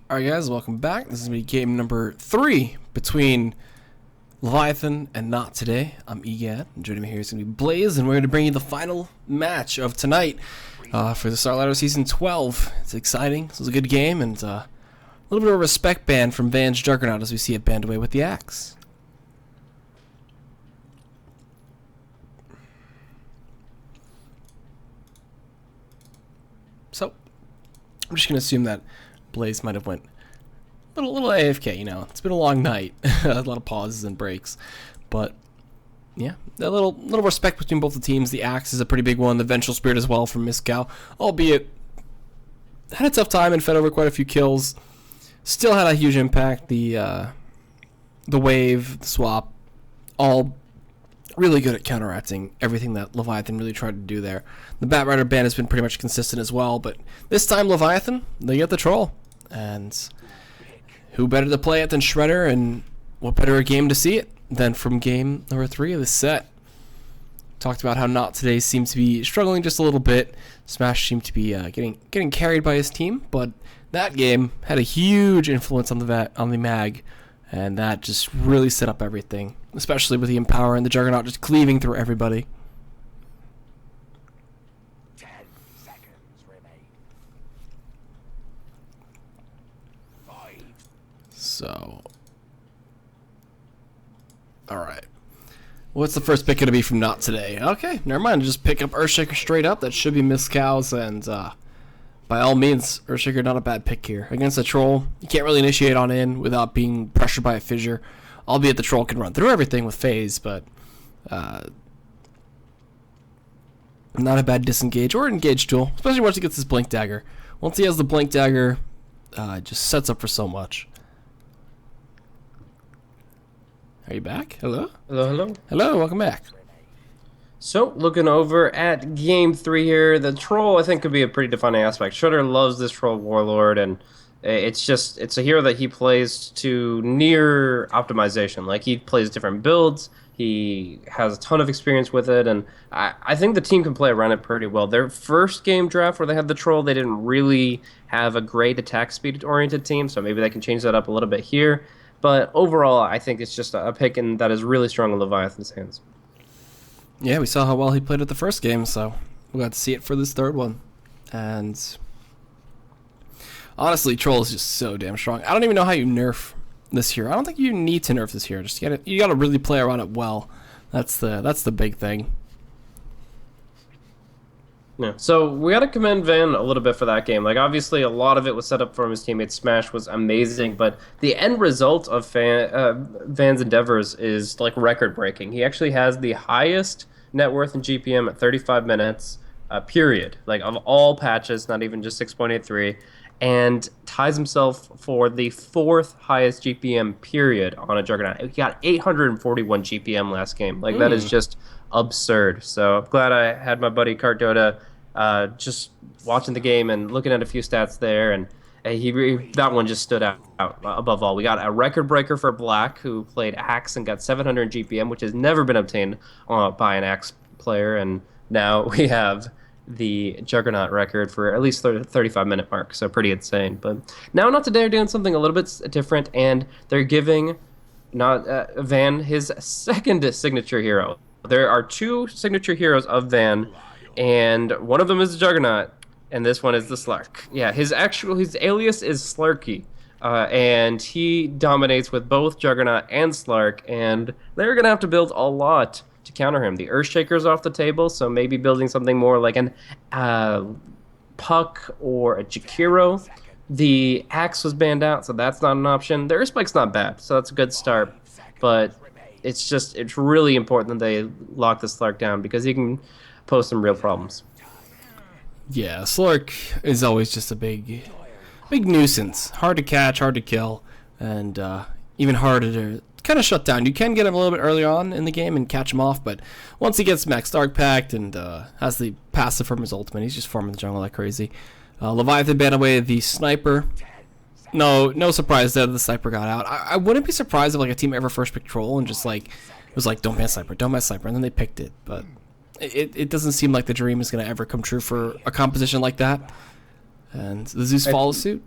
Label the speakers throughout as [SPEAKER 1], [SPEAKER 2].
[SPEAKER 1] Alright guys, welcome back. This is going to be game number 3 between Leviathan and NoT.TodaY. I'm EGAD, and joining me here is going to be Blaze, and we're going to bring you the final match of tonight for the Start Ladder Season 12. It's exciting. This was a good game, and a little bit of a respect ban from Van's Juggernaut as we see it banned away with the axe. So, I'm just going to assume that Blaze might have went a little AFK, you know. It's been a long night. A lot of pauses and breaks. But, yeah, a little respect between both the teams. The Axe is a pretty big one. The Vengeful Spirit as well from Miskow. Albeit, had a tough time and fed over quite a few kills. Still had a huge impact. The Wave, the Swap, all really good at counteracting everything that Leviathan really tried to do there. The Batrider ban has been pretty much consistent as well, but this time Leviathan, they get the troll. And who better to play it than Shredder, and what better a game to see it than from game number 3 of the set. Talked about how NoT.TodaY seems to be struggling just a little bit. Smash seemed to be getting carried by his team, but that game had a huge influence on the mag, and that just really set up everything, especially with the Empower and the Juggernaut just cleaving through everybody.
[SPEAKER 2] 10 seconds remain. 5.
[SPEAKER 1] So, alright. What's the first pick going to be from NoT.TodaY? Okay, never mind. Just pick up Earthshaker straight up. That should be Miskow's, and by all means, Earthshaker not a bad pick here. Against a Troll, you can't really initiate on in without being pressured by a Fissure. Albeit the Troll can run through everything with phase, but not a bad disengage or engage tool, especially once he gets his Blink Dagger. Once he has the Blink Dagger, it just sets up for so much. Are you back? Hello?
[SPEAKER 3] Hello, hello.
[SPEAKER 1] Hello, welcome back.
[SPEAKER 3] So, looking over at game 3 here, the Troll I think could be a pretty defining aspect. Shredder loves this Troll Warlord, and it's a hero that he plays to near optimization. Like, he plays different builds, he has a ton of experience with it, and I think the team can play around it pretty well. Their first game draft where they had the Troll, they didn't really have a great attack speed-oriented team, so maybe they can change that up a little bit here. But overall, I think it's just a pick that is really strong in Leviathan's hands.
[SPEAKER 1] Yeah, we saw how well he played at the first game, so we got to see it for this third one. And honestly, Troll is just so damn strong. I don't even know how you nerf this hero. I don't think you need to nerf this hero. Just you got to really play around it well. That's the big thing.
[SPEAKER 3] Yeah. So we got to commend Van a little bit for that game. Like, obviously, a lot of it was set up from his teammate. Smash was amazing, but the end result of Van's endeavors is like record-breaking. He actually has the highest net worth in GPM at 35 minutes, period. Like, of all patches, not even just 6.83, and ties himself for the 4th highest GPM period on a Juggernaut. He got 841 GPM last game. Like, that is just absurd. So I'm glad I had my buddy NoT.TodaY just watching the game and looking at a few stats there, and that one just stood out above all. We got a record breaker for Black, who played Axe and got 700 GPM, which has never been obtained by an Axe player, and now we have the Juggernaut record for at least 35-minute mark, so pretty insane. But now NoT.TodaY are doing something a little bit different, and they're giving Van his second signature hero. There are 2 signature heroes of Van, and one of them is the Juggernaut, and this one is the Slark. Yeah, his alias is Slarky, and he dominates with both Juggernaut and Slark, and they're going to have to build a lot to counter him. The Earthshaker's off the table, so maybe building something more like an Puck or a Jakiro. The Axe was banned out, so that's not an option. The Earthspike's not bad, so that's a good start, but it's really important that they lock the Slark down because he can pose some real problems.
[SPEAKER 1] Yeah, Slark is always just a big nuisance. Hard to catch, hard to kill, and even harder to kind of shut down. You can get him a little bit early on in the game and catch him off, but once he gets max Dark Pact and has the passive from his ultimate, he's just farming the jungle like crazy. Leviathan banned away the Sniper. No surprise that the Sniper got out. I wouldn't be surprised if like a team ever first picked Troll and just like was like, don't ban Sniper, and then they picked it. But it doesn't seem like the dream is going to ever come true for a composition like that. And the Zeus follows suit.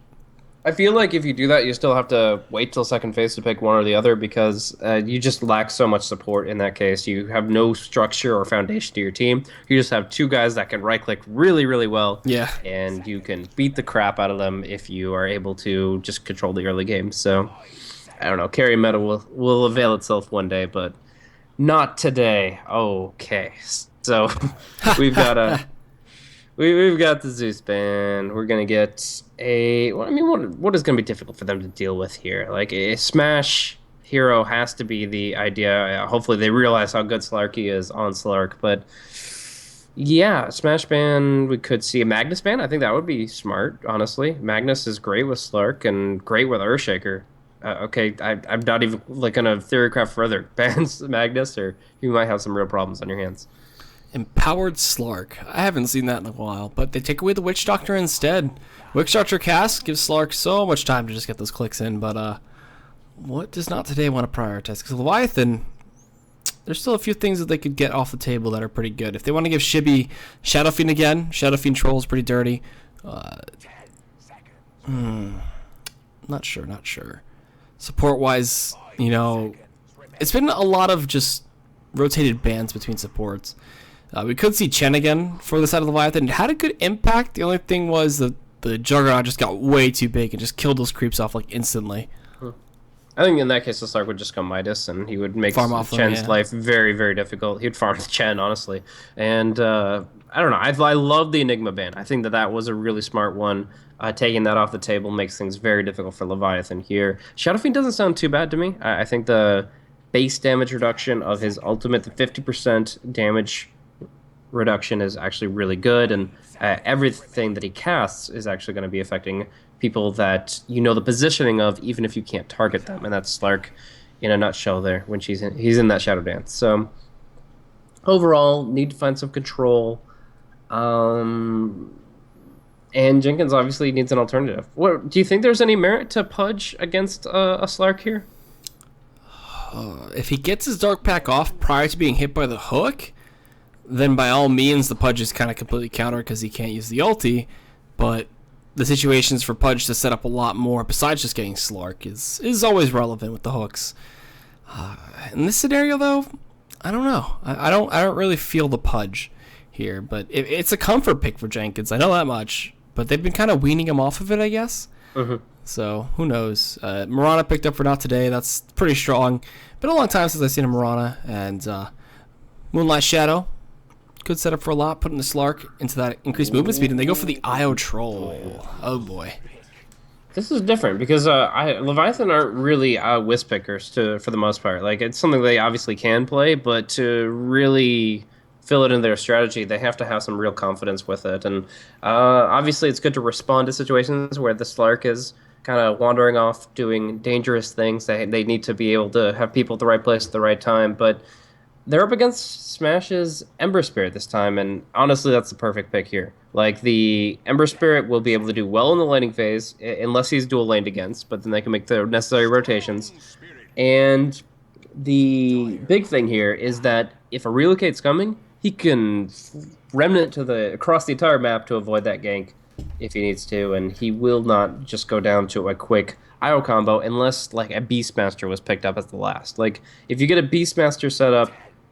[SPEAKER 3] I feel like if you do that, you still have to wait till second phase to pick one or the other because you just lack so much support in that case. You have no structure or foundation to your team. You just have two guys that can right click really, really well,
[SPEAKER 1] Yeah.
[SPEAKER 3] and you can beat the crap out of them if you are able to just control the early game. So I don't know. Carry meta will avail itself one day, but not today. Okay, so we've got a we've got the Zeus ban. We're gonna get a. Well, I mean, what is gonna be difficult for them to deal with here? Like a Smash hero has to be the idea. Hopefully, they realize how good Slarky is on Slark. But yeah, Smash ban. We could see a Magnus ban. I think that would be smart. Honestly, Magnus is great with Slark and great with Earthshaker. Okay, I'm not even like gonna theorycraft further. Bans Magnus, or you might have some real problems on your hands.
[SPEAKER 1] Empowered Slark. I haven't seen that in a while, but they take away the Witch Doctor instead. Witch Doctor cast gives Slark so much time to just get those clicks in, but what does NoT.TodaY want to prioritize? Because Leviathan, there's still a few things that they could get off the table that are pretty good. If they want to give Shibby Shadow Fiend again, Shadow Fiend Troll is pretty dirty. Not sure. Support-wise, it's been a lot of just rotated bans between supports. We could see Chen again for the side of Leviathan. It had a good impact. The only thing was that the Juggernaut just got way too big and just killed those creeps off like instantly.
[SPEAKER 3] I think in that case, the Slark would just go Midas, and he would make
[SPEAKER 1] Farm off them,
[SPEAKER 3] Chen's
[SPEAKER 1] yeah.
[SPEAKER 3] life very, very difficult. He'd farm Chen, honestly. And I don't know. I love the Enigma ban. I think that was a really smart one. Taking that off the table makes things very difficult for Leviathan here. Shadow Fiend doesn't sound too bad to me. I think the base damage reduction of his ultimate, the 50% damage reduction, is actually really good, and everything that he casts is actually going to be affecting people that you know the positioning of, even if you can't target them, and that's Slark in a nutshell there when he's in that Shadow Dance. So overall, need to find some control, and Jenkins obviously needs an alternative. What do you think? There's any merit to Pudge against a Slark here?
[SPEAKER 1] If he gets his Dark Pack off prior to being hit by the hook, then by all means the Pudge is kind of completely countered because he can't use the ulti, but the situations for Pudge to set up a lot more besides just getting Slark is always relevant with the hooks. In this scenario, though, I don't know. I don't really feel the Pudge here, but it's a comfort pick for Jenkins. I know that much, but they've been kind of weaning him off of it, I guess.
[SPEAKER 3] Mm-hmm.
[SPEAKER 1] So who knows? Mirana picked up for NoT.TodaY. That's pretty strong. Been a long time since I've seen a Mirana, and Moonlight Shadow. Good setup for a lot, putting the Slark into that increased movement speed, and they go for the IO Troll. Oh boy.
[SPEAKER 3] This is different because Leviathan aren't really wisp pickers for the most part. Like, it's something they obviously can play, but to really fill it in their strategy, they have to have some real confidence with it. And obviously, it's good to respond to situations where the Slark is kind of wandering off doing dangerous things. They need to be able to have people at the right place at the right time, but they're up against Smash's Ember Spirit this time, and honestly, that's the perfect pick here. Like, the Ember Spirit will be able to do well in the laning phase, unless he's dual laned against, but then they can make the necessary rotations. And the big thing here is that if a relocate's coming, he can remnant across the entire map to avoid that gank if he needs to, and he will not just go down to a quick IO combo unless, like, a Beastmaster was picked up as the last. Like, if you get a Beastmaster set up,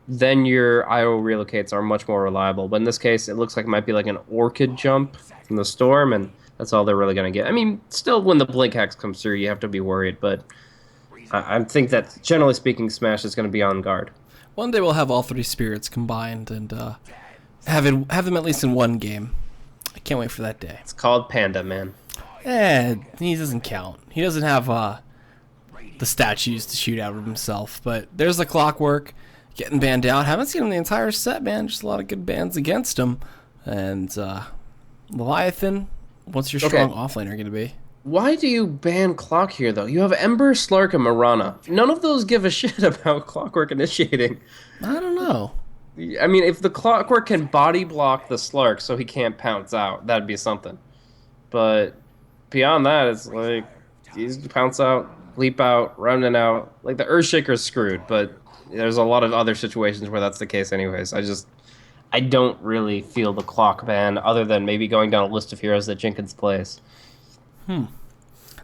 [SPEAKER 3] then your IO relocates are much more reliable. But in this case, it looks like it might be like an Orchid jump from the Storm, and that's all they're really going to get. I mean, still, when the Blink Hacks comes through, you have to be worried, but I think that, generally speaking, Smash is going to be on guard.
[SPEAKER 1] One day we'll have all three spirits combined and have them at least in one game. I can't wait for that day.
[SPEAKER 3] It's called Panda, man.
[SPEAKER 1] He doesn't count. He doesn't have the statues to shoot out of himself, but there's the Clockwork. Getting banned out. Haven't seen him the entire set, man. Just a lot of good bans against him. And Leviathan, what's your strong offlaner going to be?
[SPEAKER 3] Why do you ban Clock here, though? You have Ember, Slark, and Mirana. None of those give a shit about Clockwork initiating.
[SPEAKER 1] I don't know.
[SPEAKER 3] I mean, if the Clockwork can body block the Slark so he can't pounce out, that'd be something. But beyond that, it's like, he's pounce out, leap out, running out. Like, the Earthshaker's screwed, but there's a lot of other situations where that's the case anyways. I don't really feel the Clock ban, other than maybe going down a list of heroes that Jenkins plays.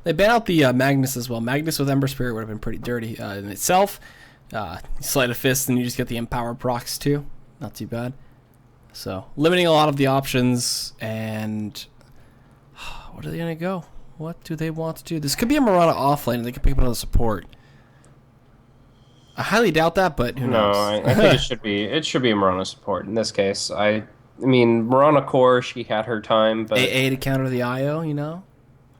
[SPEAKER 1] They ban out the Magnus as well. Magnus with Ember Spirit would have been pretty dirty in itself. Sleight of Fist, and you just get the Empower procs too. Not too bad. So, limiting a lot of the options, and what are they going to go? What do they want to do? This could be a Mirana offlane, and they could pick up another support. I highly doubt that, but who knows?
[SPEAKER 3] No, I think it should be a Mirana support in this case. I mean, Mirana core, she had her time, but
[SPEAKER 1] AA to counter the IO, you know?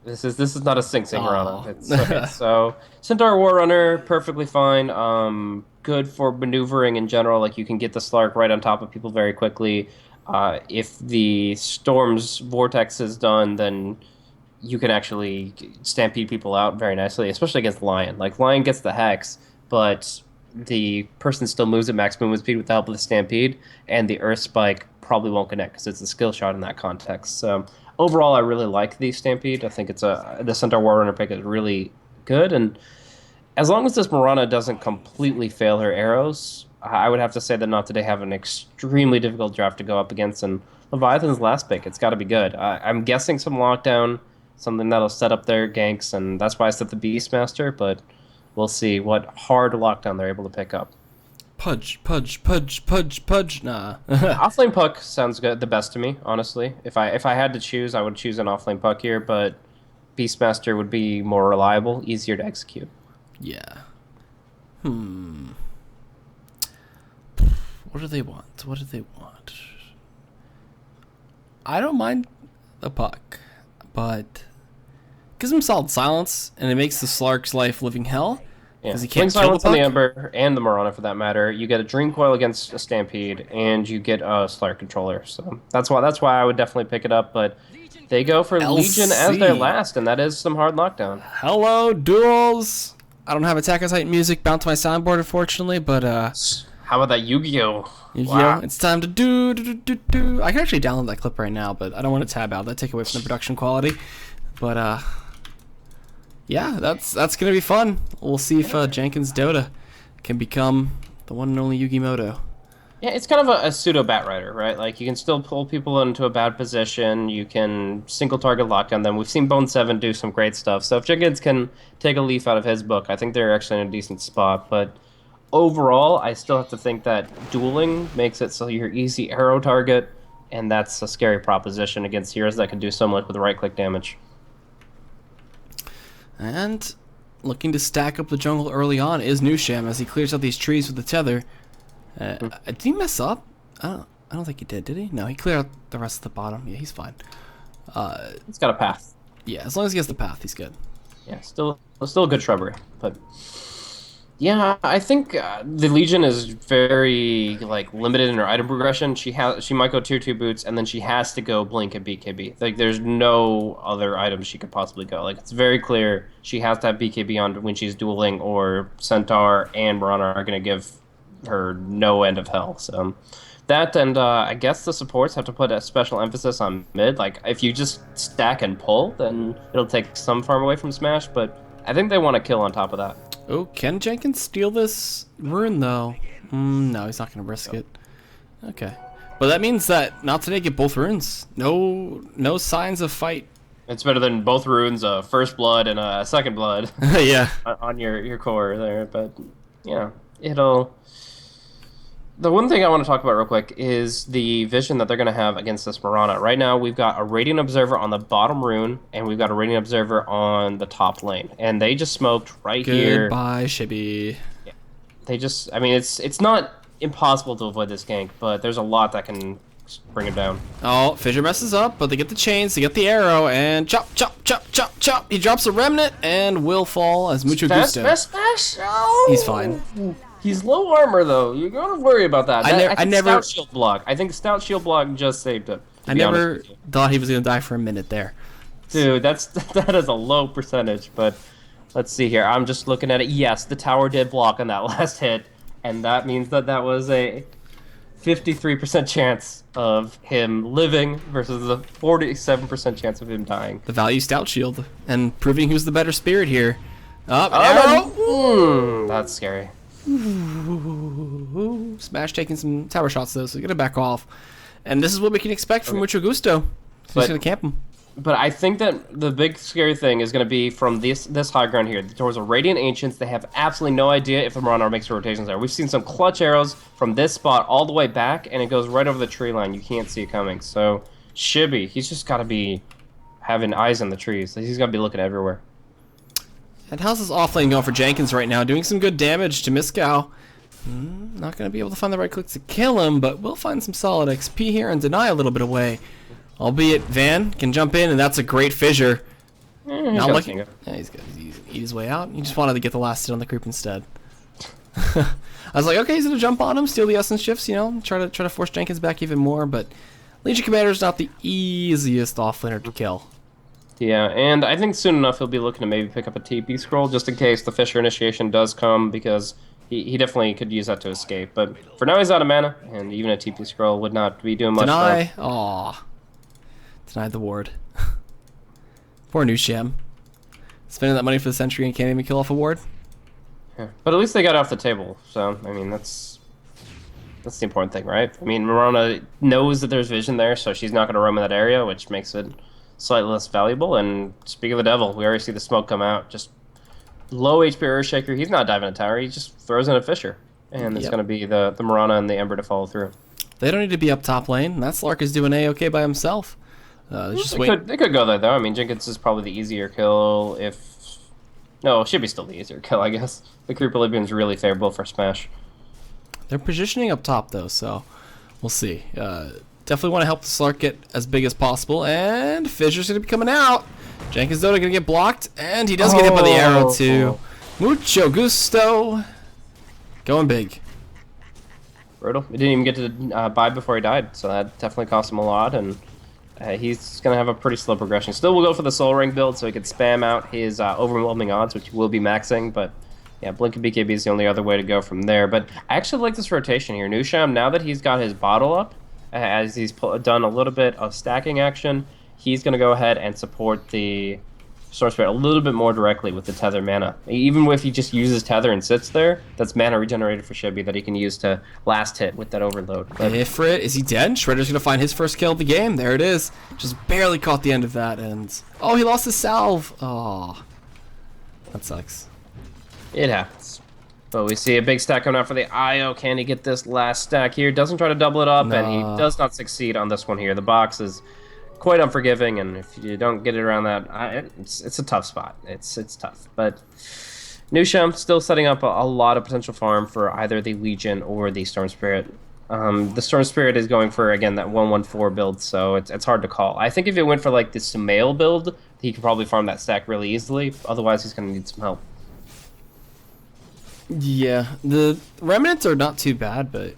[SPEAKER 3] this is not a Sing Sing
[SPEAKER 1] Oh.
[SPEAKER 3] Mirana. It's okay. So Centaur War Runner, perfectly fine. Good for maneuvering in general. Like you can get the Slark right on top of people very quickly. If the Storm's Vortex is done, then you can actually stampede people out very nicely, especially against Lion. Like Lion gets the Hex, but the person still moves at max movement speed with the help of the Stampede, and the Earth Spike probably won't connect because it's a skill shot in that context. So overall, I really like the Stampede. I think the Centaur War Runner pick is really good, and as long as this Mirana doesn't completely fail her arrows, I would have to say that NoT.TodaY have an extremely difficult draft to go up against, and Leviathan's last pick, it's got to be good. I'm guessing some lockdown, something that'll set up their ganks, and that's why I set the Beastmaster, but we'll see what hard lockdown they're able to pick up.
[SPEAKER 1] Pudge, pudge, pudge, pudge, pudge. Nah.
[SPEAKER 3] Offlane puck sounds good, the best to me, honestly. If I had to choose, I would choose an offlane puck here, but Beastmaster would be more reliable, easier to execute.
[SPEAKER 1] Yeah. What do they want? What do they want? I don't mind the puck, but gives him solid silence, and it makes the Slark's life living hell.
[SPEAKER 3] Yeah.
[SPEAKER 1] Because he can't
[SPEAKER 3] Swing
[SPEAKER 1] kill the
[SPEAKER 3] Silence on the
[SPEAKER 1] puck.
[SPEAKER 3] Ember and the Mirana for that matter. You get a Dream Coil against a Stampede, and you get a Slark controller. So that's why I would definitely pick it up. But they go for Legion as their
[SPEAKER 1] LC.
[SPEAKER 3] last, and that is some hard lockdown.
[SPEAKER 1] Hello, duels. I don't have Attack on Titan music bound to my soundboard, unfortunately, but
[SPEAKER 3] How about that Yu-Gi-Oh?
[SPEAKER 1] Yu-Gi-Oh!
[SPEAKER 3] Wow.
[SPEAKER 1] It's time to do. I can actually download that clip right now, but I don't want to tab out. That take away from the production quality. But yeah, that's gonna be fun. We'll see if Jenkins Dota can become the one and only Yugi Moto.
[SPEAKER 3] Yeah, it's kind of a pseudo Bat Rider, right? Like, you can still pull people into a bad position. You can single target lockdown them. We've seen Bone 7 do some great stuff. So if Jenkins can take a leaf out of his book, I think they're actually in a decent spot. But overall, I still have to think that dueling makes it so you're easy arrow target, and that's a scary proposition against heroes that can do so much with right-click damage.
[SPEAKER 1] And looking to stack up the jungle early on is Nusham as he clears out these trees with the tether. Did he mess up? I don't think he did he? No, he cleared out the rest of the bottom. Yeah, he's fine.
[SPEAKER 3] It's got a path.
[SPEAKER 1] Yeah, as long as he has the path, he's good.
[SPEAKER 3] Yeah, still a good shrubbery, but yeah, I think the Legion is very limited in her item progression. She might go tier 2 boots, and then she has to go blink and BKB. Like, there's no other items she could possibly go. Like, it's very clear she has to have BKB on when she's dueling, or Centaur and Mirana are gonna give her no end of hell. So that, and I guess the supports have to put a special emphasis on mid. Like, if you just stack and pull, then it'll take some farm away from Smash, but I think they want to kill on top of that.
[SPEAKER 1] Oh, can Jenkins steal this rune, though? No, he's not going to risk it. Okay. But that means that NoT.TodaY get both runes. No signs of fight.
[SPEAKER 3] It's better than both runes, First Blood and Second Blood
[SPEAKER 1] Yeah.
[SPEAKER 3] on your core there. But, yeah, it'll... The one thing I want to talk about real quick is the vision that they're going to have against this Mirana. Right now, we've got a Radiant Observer on the bottom rune, and we've got a Radiant Observer on the top lane. And they just smoked right here.
[SPEAKER 1] Goodbye, Shibby.
[SPEAKER 3] Yeah. They just... I mean, it's not impossible to avoid this gank, but there's a lot that can bring it down.
[SPEAKER 1] Oh, Fissure messes up, but they get the chains, they get the arrow, and chop, chop, chop, chop, chop. He drops a remnant and will fall as Mucho Gusto.
[SPEAKER 3] Smash! Oh!
[SPEAKER 1] He's fine.
[SPEAKER 3] He's low armor, though. You gotta worry about that.
[SPEAKER 1] I never
[SPEAKER 3] Stout Shield Block. I think Stout Shield Block just saved him.
[SPEAKER 1] I never thought he was gonna die for a minute there.
[SPEAKER 3] Dude, that is a low percentage, but let's see here. I'm just looking at it. Yes, the tower did block on that last hit, and that means that was a 53% chance of him living versus the 47% chance of him dying.
[SPEAKER 1] The value Stout Shield and proving who's the better spirit here. Up, arrow.
[SPEAKER 3] That's scary.
[SPEAKER 1] Ooh, Smash taking some tower shots though, so you gotta back off. And this is what we can expect from Mucho Gusto. He's
[SPEAKER 3] But-
[SPEAKER 1] gonna camp him.
[SPEAKER 3] But I think that the big scary thing is going to be from this high ground here towards the Radiant Ancients. They have absolutely no idea if the Marauder makes rotations there. We've seen some clutch arrows from this spot all the way back, and it goes right over the tree line. You can't see it coming. So Shibby, he's just got to be having eyes on the trees. He's got to be looking everywhere.
[SPEAKER 1] And how's this offlane going for Jenkins right now? Doing some good damage to Miskow. Not going to be able to find the right clicks to kill him, but we'll find some solid XP here and deny a little bit away. Albeit Van can jump in, and that's a great fissure. Not looking. Yeah, he's got to eat his way out. He just wanted to get the last hit on the creep instead. I was like, okay, he's gonna jump on him, steal the essence shifts, you know, try to force Jenkins back even more. But Legion Commander is not the easiest offlaner to kill.
[SPEAKER 3] Yeah, and I think soon enough he'll be looking to maybe pick up a TP scroll just in case the Fissure initiation does come, because he definitely could use that to escape. But for now he's out of mana, and even a TP scroll would not be doing much.
[SPEAKER 1] Deny. Aw. Denied the ward. Poor Nusham. Spending that money for the Sentry and can't even kill off a ward.
[SPEAKER 3] Yeah. But at least they got it off the table, so I mean that's the important thing, right? I mean, Marona knows that there's vision there, so she's not going to roam in that area, which makes it slightly less valuable. And speak of the devil, we already see the smoke come out. Just low HP Earthshaker. He's not diving a tower. He just throws in a Fissure, and it's going to be the Marona and the Ember to follow through.
[SPEAKER 1] They don't need to be up top lane. That Slark is doing A-okay by himself.
[SPEAKER 3] They could go there, though. I mean, Jenkins is probably the easier kill if... No, it should be still the easier kill, I guess. The Creep Olympian's really favorable for Smash.
[SPEAKER 1] They're positioning up top, though, so we'll see. Definitely want to help the Slark get as big as possible, and Fissure's going to be coming out. Jenkins Doda going to get blocked, and he does get hit by the arrow, too. Mucho gusto. Going big.
[SPEAKER 3] Brutal. He didn't even get to buy before he died, so that definitely cost him a lot, and he's going to have a pretty slow progression. Still will go for the Soul Ring build so he can spam out his overwhelming odds, which he will be maxing, but yeah, Blink and BKB is the only other way to go from there. But I actually like this rotation here. Nusham, now that he's got his bottle up, as he's done a little bit of stacking action, he's going to go ahead and support the Storm Spirit a little bit more directly with the Tether mana. Even if he just uses Tether and sits there, that's mana regenerated for Shibby that he can use to last hit with that overload. But
[SPEAKER 1] Ifrit, is he dead? Shredder's going to find his first kill of the game. There it is. Just barely caught the end of that, and... Oh, he lost his salve. Oh, that sucks.
[SPEAKER 3] It happens. But we see a big stack coming out for the IO. Can he get this last stack here? Doesn't try to double it up, and he does not succeed on this one here. The box is quite unforgiving, and if you don't get it around that, it's a tough spot. It's tough. But Nusham still setting up a lot of potential farm for either the Legion or the Storm Spirit. The Storm Spirit is going for, again, that 1-1-4 build, so it's hard to call. I think if it went for like the Sumail build, he could probably farm that stack really easily. Otherwise, he's going to need some help.
[SPEAKER 1] Yeah, the Remnants are not too bad, but,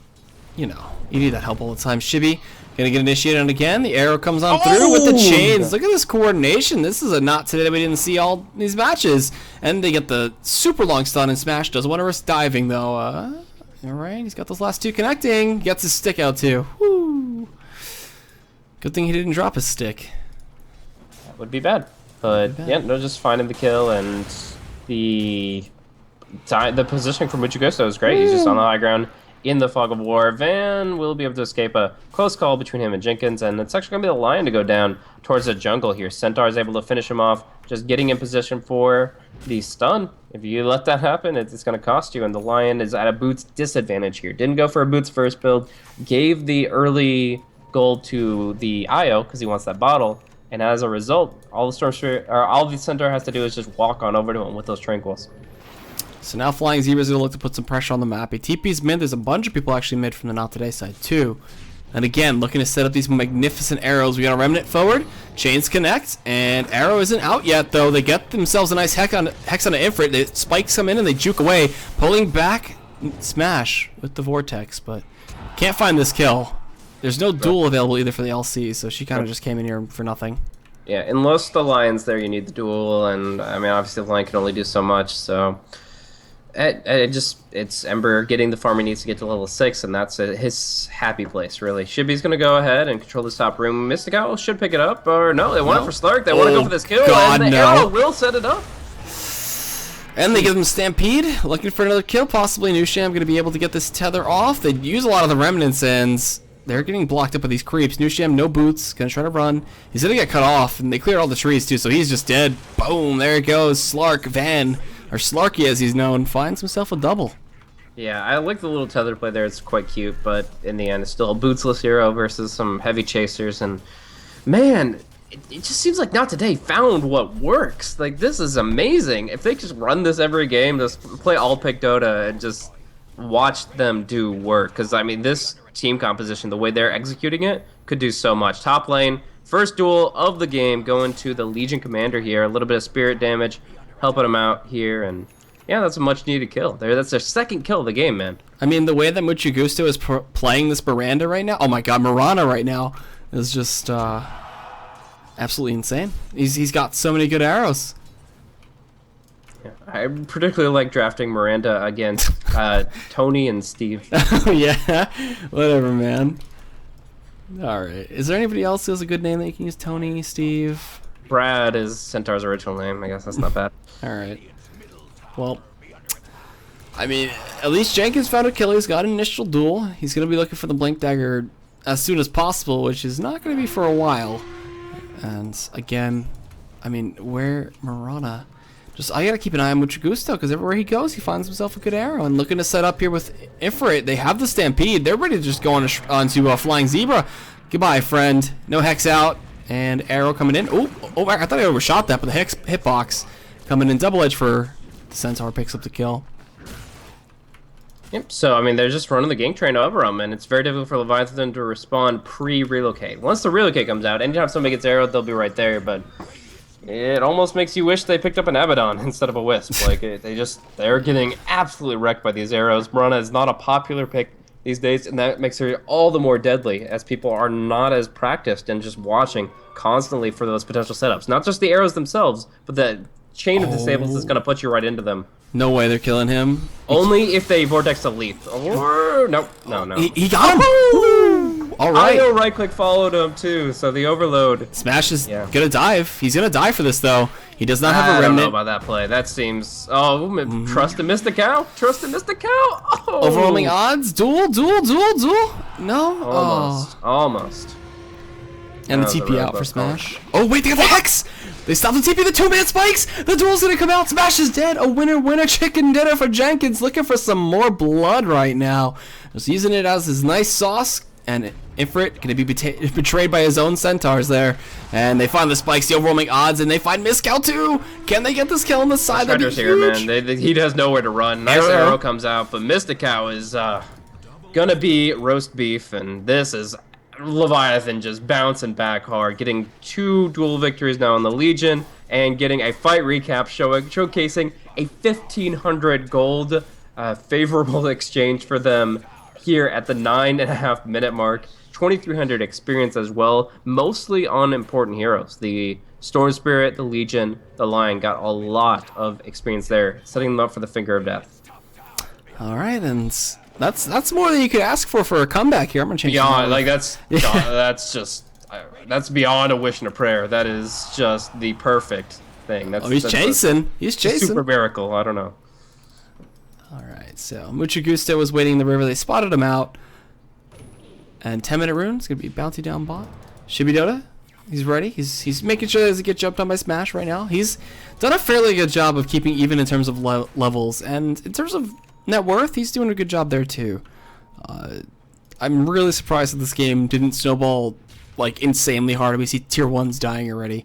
[SPEAKER 1] you know, you need that help all the time. Shibby gonna get initiated on again. The arrow comes on through with the chains. Look at this coordination. This is a knot today that we didn't see all these matches. And they get the super long stun, and Smash doesn't want to risk diving, though. Alright, he's got those last two connecting. Gets his stick out, too. Woo. Good thing he didn't drop his stick.
[SPEAKER 3] That would be bad. But, yeah, no, just finding the kill, and the positioning from Muchugusto is great. He's just on the high ground in the fog of war. Van will be able to escape a close call between him and Jenkins, and it's actually going to be the Lion to go down towards the jungle here. Centaur is able to finish him off, just getting in position for the stun. If you let that happen, it's going to cost you, and the Lion is at a Boots disadvantage here. Didn't go for a Boots first build, gave the early gold to the IO because he wants that bottle, and as a result, all the Centaur has to do is just walk on over to him with those Tranquils. So
[SPEAKER 1] now Flying Zebra's going to look to put some pressure on the map. He TP's mid. There's a bunch of people actually mid from the NoT.TodaY side, too. And again, looking to set up these magnificent arrows. We got a Remnant forward. Chains connect. And Arrow isn't out yet, though. They get themselves a nice hex on an Ifrit. They spike some in and they juke away. Pulling back Smash with the Vortex, but can't find this kill. There's no duel available either for the LC, so she kind of just came in here for nothing.
[SPEAKER 3] Yeah, unless the Lion's there, you need the duel. And, I mean, obviously the Lion can only do so much, so... It's Ember getting the farm he needs to get to level 6, and that's his happy place, really. Shibby's going to go ahead and control this top room. Mystical should pick it up, or no, they want it for Slark. They want to go for this kill,
[SPEAKER 1] God,
[SPEAKER 3] and the arrow will set it up.
[SPEAKER 1] And they give him Stampede, looking for another kill, possibly. Nusham going to be able to get this tether off. They use a lot of the Remnants, and they're getting blocked up by these creeps. Nusham, no boots, gonna try to run. He's gonna get cut off, and they cleared all the trees too, so he's just dead. Boom, there it goes. Slark Van, or Slarky as he's known, finds himself a double.
[SPEAKER 3] Yeah, I like the little tether play there. It's quite cute, but in the end, it's still a bootsless hero versus some heavy chasers. And man, it just seems like Not.TodaY found what works. Like, this is amazing. If they just run this every game, just play all pick Dota and just watch them do work. Because, I mean, this team composition, the way they're executing it, could do so much. Top lane, first duel of the game, going to the Legion Commander here. A little bit of spirit damage, helping him out here, and yeah, that's a much-needed kill. That's their second kill of the game, man.
[SPEAKER 1] I mean, the way that Mucho Gusto is playing this Miranda right now, oh my god, Mirana right now is just absolutely insane. He's got so many good arrows.
[SPEAKER 3] Yeah, I particularly like drafting Miranda against Tony and Steve.
[SPEAKER 1] Yeah, whatever, man. All right. Is there anybody else who has a good name that you can use? Tony, Steve?
[SPEAKER 3] Brad is Centaur's original name. I guess that's not bad.
[SPEAKER 1] All right. Well, I mean, at least Jenkins found a kill. He's got an initial duel. He's going to be looking for the Blink Dagger as soon as possible, which is not going to be for a while. And again, I mean, where Mirana? I got to keep an eye on Mucho Gusto, because everywhere he goes, he finds himself a good arrow. And looking to set up here with Ifrit. They have the Stampede. They're ready to just go onto Flying Zebra. Goodbye, friend. No Hex out. And arrow coming in. Oh, I thought I overshot that, but the hitbox coming in. Double edge for the Centaur, picks up the kill.
[SPEAKER 3] Yep, so, I mean, they're just running the gank train over them, and it's very difficult for Leviathan to respond pre-relocate. Once the relocate comes out, anytime somebody gets arrowed, they'll be right there, but it almost makes you wish they picked up an Abaddon instead of a Wisp. Like, they're getting absolutely wrecked by these arrows. Mirana is not a popular pick these days, and that makes her all the more deadly, as people are not as practiced and just watching constantly for those potential setups. Not just the arrows themselves, but the chain of disables is going to put you right into them.
[SPEAKER 1] No way they're killing him.
[SPEAKER 3] Only if they vortex a leap. Oh, nope, no.
[SPEAKER 1] He got him! All right.
[SPEAKER 3] IO right-click followed him, too, so the overload.
[SPEAKER 1] Smash is gonna dive. He's gonna die for this, though. He does not have a remnant.
[SPEAKER 3] I don't know about that play. That seems... Oh, trust and miss the cow. Trust and miss the cow. Oh.
[SPEAKER 1] Overwhelming odds. Duel. No?
[SPEAKER 3] Almost.
[SPEAKER 1] And the TP out for Smash. Oh, wait, they got the Hex! They stopped the TP, the two-man spikes! The duel's gonna come out, Smash is dead! A winner, chicken dinner for Jenkins, looking for some more blood right now. Just using it as his nice sauce, and Ifrit gonna be betrayed by his own Centaurs there. And they find the spikes, the overwhelming odds, and they find Miscal too! Can they get this kill on the side? That'd be huge.
[SPEAKER 3] Here, man. He has nowhere to run. Nice arrow comes out, but Mysticow is gonna be roast beef, and this is Leviathan just bouncing back hard, getting 2 dual victories now on the Legion, and getting a fight recap showcasing a 1,500 gold favorable exchange for them here at the 9.5-minute mark. 2,300 experience as well, mostly on important heroes. The Storm Spirit, the Legion, the Lion got a lot of experience there, setting them up for the Finger of Death.
[SPEAKER 1] All right, and that's more than you could ask for a comeback here. I'm gonna change.
[SPEAKER 3] Beyond, like that's beyond a wish and a prayer. That is just the perfect thing.
[SPEAKER 1] He's chasing. He's chasing.
[SPEAKER 3] Super miracle. I don't know.
[SPEAKER 1] All right, so Mucho Gusto was waiting in the river. They spotted him out. And 10-minute rune is gonna be bounty down bot. Shibidota, he's ready. He's making sure he doesn't get jumped on by Smash right now. He's done a fairly good job of keeping even in terms of levels, and in terms of net worth, he's doing a good job there too. I'm really surprised that this game didn't snowball like insanely hard. We see tier 1s dying already,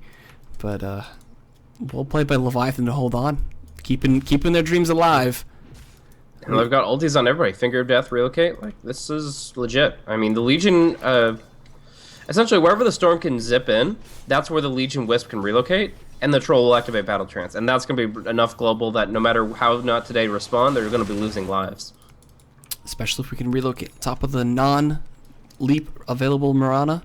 [SPEAKER 1] but well played by Leviathan to hold on, keeping their dreams alive.
[SPEAKER 3] And they've got ultis on everybody. Finger of Death, relocate. Like, this is legit. I mean, the Legion, essentially wherever the Storm can zip in, that's where the Legion Wisp can relocate, and the Troll will activate Battle Trance. And that's going to be enough global that no matter how Not.TodaY respond, they're going to be losing lives.
[SPEAKER 1] Especially if we can relocate top of the non-leap available Mirana.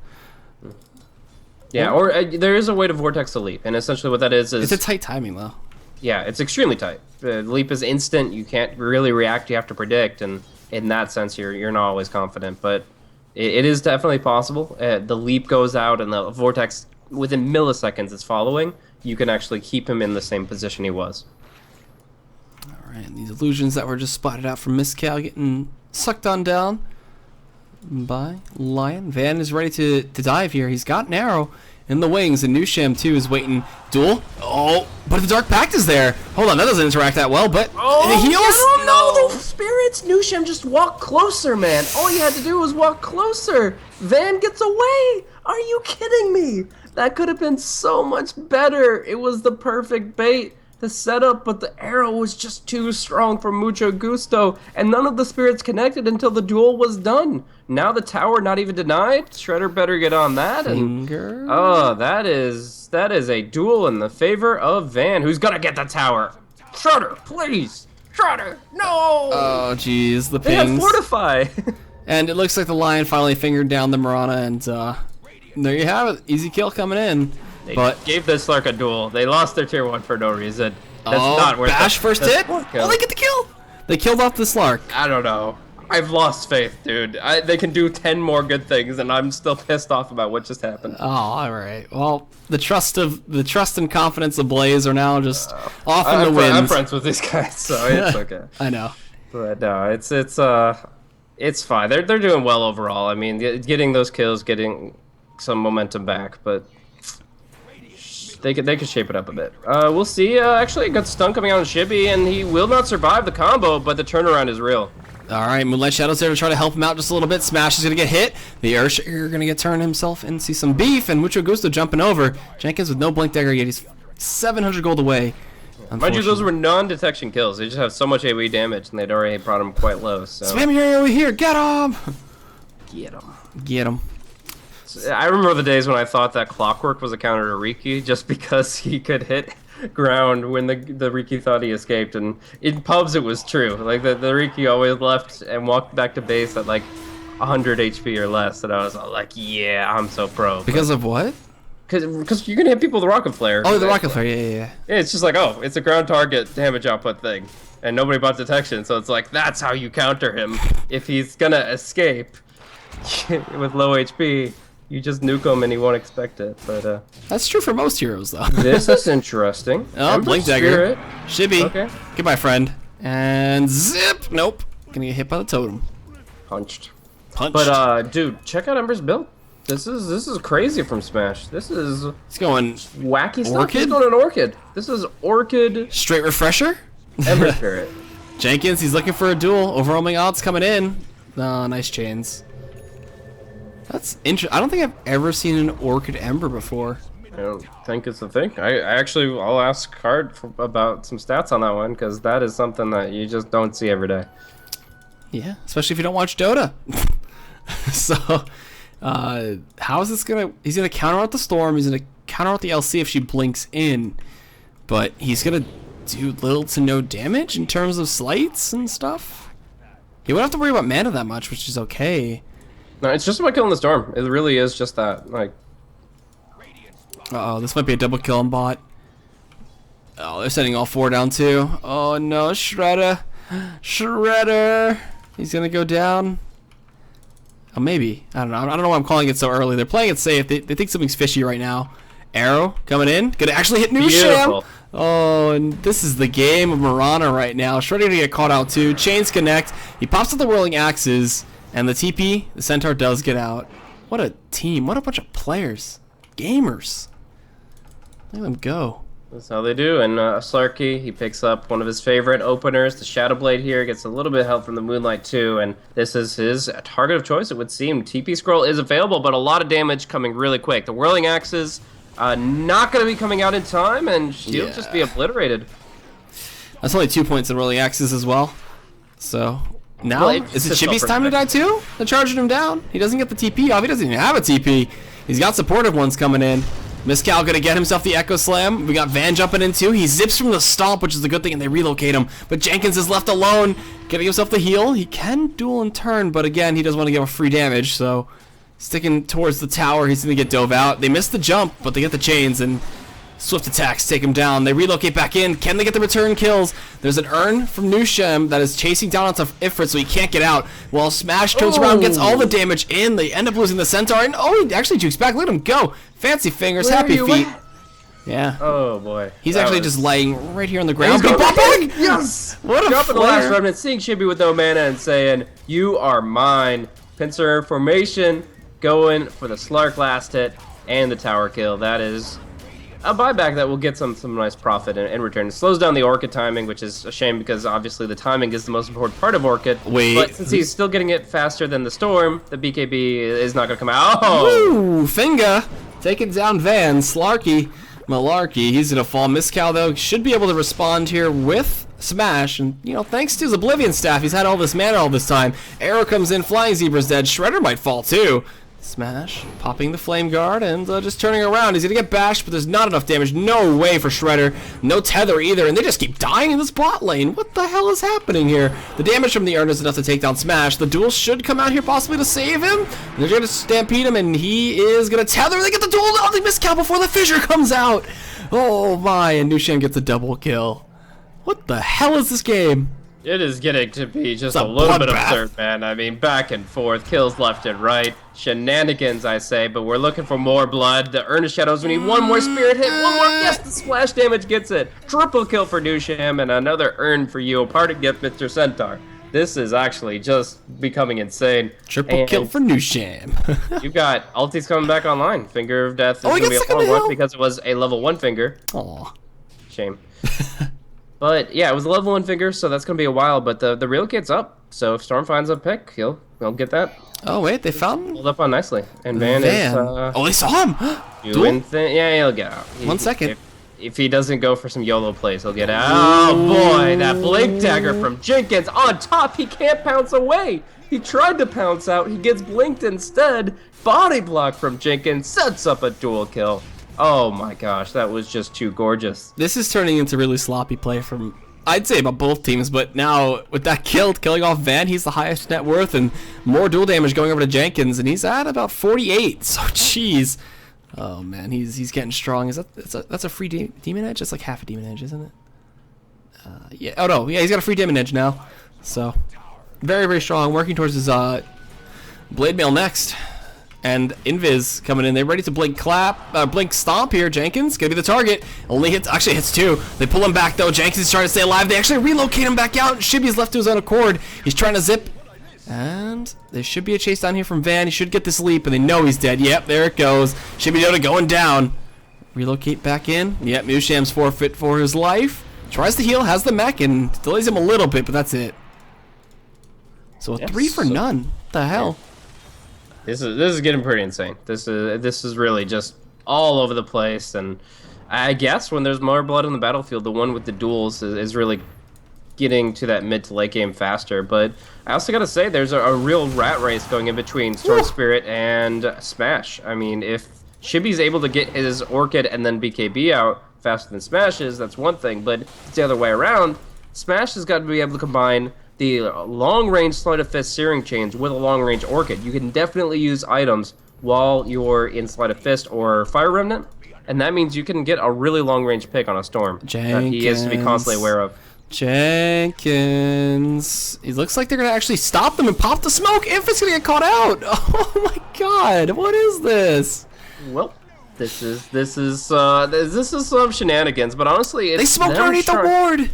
[SPEAKER 3] Yeah, or there is a way to Vortex the leap, and essentially what that is...
[SPEAKER 1] It's a tight timing, though.
[SPEAKER 3] Yeah, it's extremely tight. Leap is instant. You can't really react. You have to predict, and in that sense, you're not always confident. But it is definitely possible. The leap goes out, and the vortex within milliseconds is following. You can actually keep him in the same position he was.
[SPEAKER 1] All right, and these illusions that were just spotted out from Miscal getting sucked on down. by Lion. Van is ready to dive here. He's got an arrow in the wings, and Nusham too is waiting. Duel. Oh, but the Dark Pact is there. Hold on, that doesn't interact that well, but the heals?
[SPEAKER 3] No, the spirits. Nusham just walked closer, man. All you had to do was walk closer. Van gets away. Are you kidding me? That could have been so much better. It was the perfect bait to set up, but the arrow was just too strong for Mucho Gusto, and none of the spirits connected until the duel was done. Now the tower not even denied. Shredder better get on that. And oh, that is a duel in the favor of Van, who's gonna get the tower. Shredder, please. Shredder, no.
[SPEAKER 1] Oh, jeez, the
[SPEAKER 3] They had
[SPEAKER 1] pings.
[SPEAKER 3] fortify.
[SPEAKER 1] And it looks like the Lion finally fingered down the Marana, and there you have it. Easy kill coming in.
[SPEAKER 3] They
[SPEAKER 1] But
[SPEAKER 3] gave this Slark a duel. They lost their tier 1 for no reason. That's
[SPEAKER 1] oh,
[SPEAKER 3] not worth
[SPEAKER 1] Bash
[SPEAKER 3] it.
[SPEAKER 1] first
[SPEAKER 3] That's
[SPEAKER 1] hit.
[SPEAKER 3] one kill.
[SPEAKER 1] Oh, they get the kill. They killed off the Slark.
[SPEAKER 3] I don't know. I've lost faith, dude. They can do 10 more good things, and I'm still pissed off about what just happened.
[SPEAKER 1] Oh, all right. Well, the trust and confidence of Blaze are now just off in the wind.
[SPEAKER 3] I'm friends with these guys, so it's okay.
[SPEAKER 1] I know.
[SPEAKER 3] But no, it's fine. They're doing well overall. I mean, getting those kills, getting some momentum back, but they could shape it up a bit. We'll see. Actually, a good stun coming out on Shibby, and he will not survive the combo, but the turnaround is real.
[SPEAKER 1] All right, Moonlight Shadow's there to try to help him out just a little bit. Smash is going to get hit. The Earthshaker going to get turned himself and see some beef, and Mucho Gusto jumping over. Jenkins with no Blink Dagger yet. He's 700 gold away.
[SPEAKER 3] Mind you, those were non-detection kills. They just have so much AoE damage, and they'd already brought him quite low. So
[SPEAKER 1] Spam your arrow here. Get him.
[SPEAKER 3] get him.
[SPEAKER 1] Get him.
[SPEAKER 3] I remember the days when I thought that Clockwork was a counter to Riki just because he could hit ground when the Riki thought he escaped, and in pubs it was true. Like the Riki always left and walked back to base at like 100 HP or less, and I was all like, yeah, I'm so pro.
[SPEAKER 1] Because of what?
[SPEAKER 3] Because you're gonna hit people with the Rocket Flare.
[SPEAKER 1] Oh, the Rocket Flare. Yeah.
[SPEAKER 3] Yeah, it's just like, oh, it's a ground target damage output thing, and nobody bought detection, so it's like that's how you counter him. If he's gonna escape with low HP, you just nuke him and he won't expect it. But
[SPEAKER 1] That's true for most heroes, though.
[SPEAKER 3] this is interesting.
[SPEAKER 1] Oh,
[SPEAKER 3] Ember
[SPEAKER 1] Blink Dagger.
[SPEAKER 3] Spirit.
[SPEAKER 1] Shibby.
[SPEAKER 3] Okay.
[SPEAKER 1] Goodbye, friend. And zip. Nope. Gonna get hit by the totem.
[SPEAKER 3] Punched.
[SPEAKER 1] Punch.
[SPEAKER 3] But dude, check out Ember's build. This is crazy from Smash. This is
[SPEAKER 1] He's going
[SPEAKER 3] wacky stuff.
[SPEAKER 1] Orchid?
[SPEAKER 3] He's going an Orchid. This is Orchid
[SPEAKER 1] straight refresher.
[SPEAKER 3] Ember Spirit.
[SPEAKER 1] Jenkins, he's looking for a duel. Overwhelming odds coming in. Oh, nice chains. That's interesting. I don't think I've ever seen an Orchid Ember before.
[SPEAKER 3] I don't think it's a thing. I'll ask Card about some stats on that one, because that is something that you just don't see every day.
[SPEAKER 1] Yeah, especially if you don't watch Dota. So, how is this gonna? He's gonna counter out the storm. He's gonna counter out the LC if she blinks in, but he's gonna do little to no damage in terms of slights and stuff. He won't have to worry about mana that much, which is okay.
[SPEAKER 3] No, it's just about killing the storm. It really is just that. Like,
[SPEAKER 1] Uh oh, this might be a double kill on bot. Oh, they're sending all four down too. Oh no, Shredder. Shredder. He's gonna go down. Oh, maybe. I don't know. I don't know why I'm calling it so early. They're playing it safe. They think something's fishy right now. Arrow coming in. Gonna actually hit Nusham.
[SPEAKER 3] beautiful.
[SPEAKER 1] Oh, and this is the game of Marana right now. Shredder gonna get caught out too. Chains connect. He pops up the whirling axes. And the TP, the Centaur does get out. What a team. What a bunch of players. Gamers. Let them go.
[SPEAKER 3] That's how they do. And Slarky, he picks up one of his favorite openers, the Shadow Blade here, gets a little bit of help from the Moonlight too, and this is his target of choice, it would seem. TP Scroll is available, but a lot of damage coming really quick. The Whirling Axes not going to be coming out in time, and she'll just be obliterated.
[SPEAKER 1] That's only 2 points in whirling axes as well. So, now,
[SPEAKER 3] Well,
[SPEAKER 1] is it
[SPEAKER 3] it's
[SPEAKER 1] Chibi's
[SPEAKER 3] still
[SPEAKER 1] time to die too? They're charging him down. He doesn't get the TP off. He doesn't even have a TP. He's got supportive ones coming in. Miscal gonna get himself the Echo Slam. We got Van jumping in too. He zips from the stomp, which is a good thing, and they relocate him. But Jenkins is left alone, getting himself the heal. He can duel in turn, but again, he doesn't want to give a free damage, so sticking towards the tower, he's gonna get dove out. They miss the jump, but they get the chains, and swift attacks take him down. They relocate back in. Can they get the return kills? There's an urn from Nusham that is chasing down onto Ifrit, so he can't get out. While Smash turns around, gets all the damage in. They end up losing the Centaur, and he actually jukes back. Look at him go. Fancy fingers,
[SPEAKER 3] Where
[SPEAKER 1] happy
[SPEAKER 3] are you
[SPEAKER 1] feet.
[SPEAKER 3] at?
[SPEAKER 1] Yeah.
[SPEAKER 3] Oh boy.
[SPEAKER 1] He's
[SPEAKER 3] That
[SPEAKER 1] actually
[SPEAKER 3] was-
[SPEAKER 1] just laying right here on the ground.
[SPEAKER 3] He's
[SPEAKER 1] Big
[SPEAKER 3] going
[SPEAKER 1] bop
[SPEAKER 3] back in!
[SPEAKER 1] back!
[SPEAKER 3] Yes!
[SPEAKER 1] What a
[SPEAKER 3] Dropping the last
[SPEAKER 1] flare.
[SPEAKER 3] remnant, seeing Chibi with no mana and saying, "You are mine." Pincer formation, going for the Slark last hit and the tower kill. That is a buyback that will get some nice profit in return. It slows down the Orchid timing, which is a shame because obviously the timing is the most important part of Orchid.
[SPEAKER 1] Wait.
[SPEAKER 3] But since he's still getting it faster than the Storm, the BKB is not going to come out. Oh!
[SPEAKER 1] Woo! Finga taking down Van. Slarky. Malarkey. He's going to fall. Miscal, though, should be able to respond here with Smash. And, you know, thanks to his Oblivion staff, he's had all this mana all this time. Arrow comes in. Flying Zebra's dead. Shredder might fall, too. Smash, popping the Flame Guard, and just turning around. He's going to get bashed, but there's not enough damage. No way for Shredder. No tether either, and they just keep dying in this bot lane. What the hell is happening here? The damage from the Urn is enough to take down Smash. The duel should come out here possibly to save him. And they're going to stampede him, and he is going to tether. They get the duel. Oh, they miss Cal before the fissure comes out. Oh my, and Nushan gets a double kill. What the hell is this game?
[SPEAKER 3] It is getting to be just
[SPEAKER 1] It's
[SPEAKER 3] a
[SPEAKER 1] a
[SPEAKER 3] little bit
[SPEAKER 1] bloodbath.
[SPEAKER 3] absurd, man. I mean, back and forth, kills left and right, shenanigans, I say, but we're looking for more blood. The Urn of Shadows, we need one more Spirit hit, one more, yes, the splash damage gets it. Triple kill for Nusham, and another Urn for you, a parting gift, Mr. Centaur. This is actually just becoming insane.
[SPEAKER 1] Triple kill for Nusham.
[SPEAKER 3] You got ultis coming back online. Finger of Death is
[SPEAKER 1] Oh, he
[SPEAKER 3] going to
[SPEAKER 1] gets
[SPEAKER 3] be a
[SPEAKER 1] second
[SPEAKER 3] long one
[SPEAKER 1] hill.
[SPEAKER 3] because it was a level 1 finger.
[SPEAKER 1] Aw.
[SPEAKER 3] Shame. But yeah, it was a level 1 finger, so that's gonna be a while. But the real kid's up, so if Storm finds a pick, he'll get that
[SPEAKER 1] Oh, wait, they found
[SPEAKER 3] pulled up on nicely. And Van
[SPEAKER 1] Van.
[SPEAKER 3] is
[SPEAKER 1] Oh, they saw him.
[SPEAKER 3] doing yeah, he'll get out.
[SPEAKER 1] 1 second.
[SPEAKER 3] If he doesn't go for some YOLO plays, he'll get out. Oh boy, that blink dagger from Jenkins on top. He can't pounce away. He tried to pounce out. He gets blinked instead. Body block from Jenkins sets up a dual kill. Oh my gosh, that was just too gorgeous.
[SPEAKER 1] This is turning into really sloppy play from, I'd say, about both teams, but now with that killing off Van, he's the highest net worth, and more dual damage going over to Jenkins, and he's at about 48, so jeez. Oh man, he's getting strong. Is that's a free demon edge? It's like half a demon edge, isn't it? Yeah, oh no, yeah, he's got a free demon edge now, so very, very strong, working towards his blade mail next. And Invis coming in. They're ready to blink stomp here. Jenkins gonna be the target. Only hits, actually hits 2. They pull him back though. Jenkins is trying to stay alive. They actually relocate him back out. Shibby's left to his own accord. He's trying to zip. And there should be a chase down here from Van. He should get this leap, and they know he's dead. Yep, there it goes. Shibby Yoda going down. Relocate back in. Yep, Musham's forfeit for his life. Tries to heal, has the mech, and delays him a little bit, but that's it. So a 3 for none. What the hell?
[SPEAKER 3] This is getting pretty insane. This is really just all over the place, and I guess when there's more blood on the battlefield, the one with the duels is really getting to that mid to late game faster. But I also gotta say, there's a real rat race going in between Storm Spirit and Smash. I mean, if Shibby's able to get his Orchid and then BKB out faster than Smash is, that's one thing. But it's the other way around. Smash has got to be able to combine the long-range Sleight of Fist Searing Chains with a long-range Orchid. You can definitely use items while you're in Sleight of Fist or Fire Remnant, and that means you can get a really long-range pick on a Storm that he has to be constantly aware of.
[SPEAKER 1] Jenkins. It looks like they're going to actually stop them and pop the smoke. Infant's going to get caught out. Oh my god, what is this?
[SPEAKER 3] Well, this is some shenanigans, but honestly, it's
[SPEAKER 1] They smoked
[SPEAKER 3] them
[SPEAKER 1] underneath the
[SPEAKER 3] trying-
[SPEAKER 1] ward.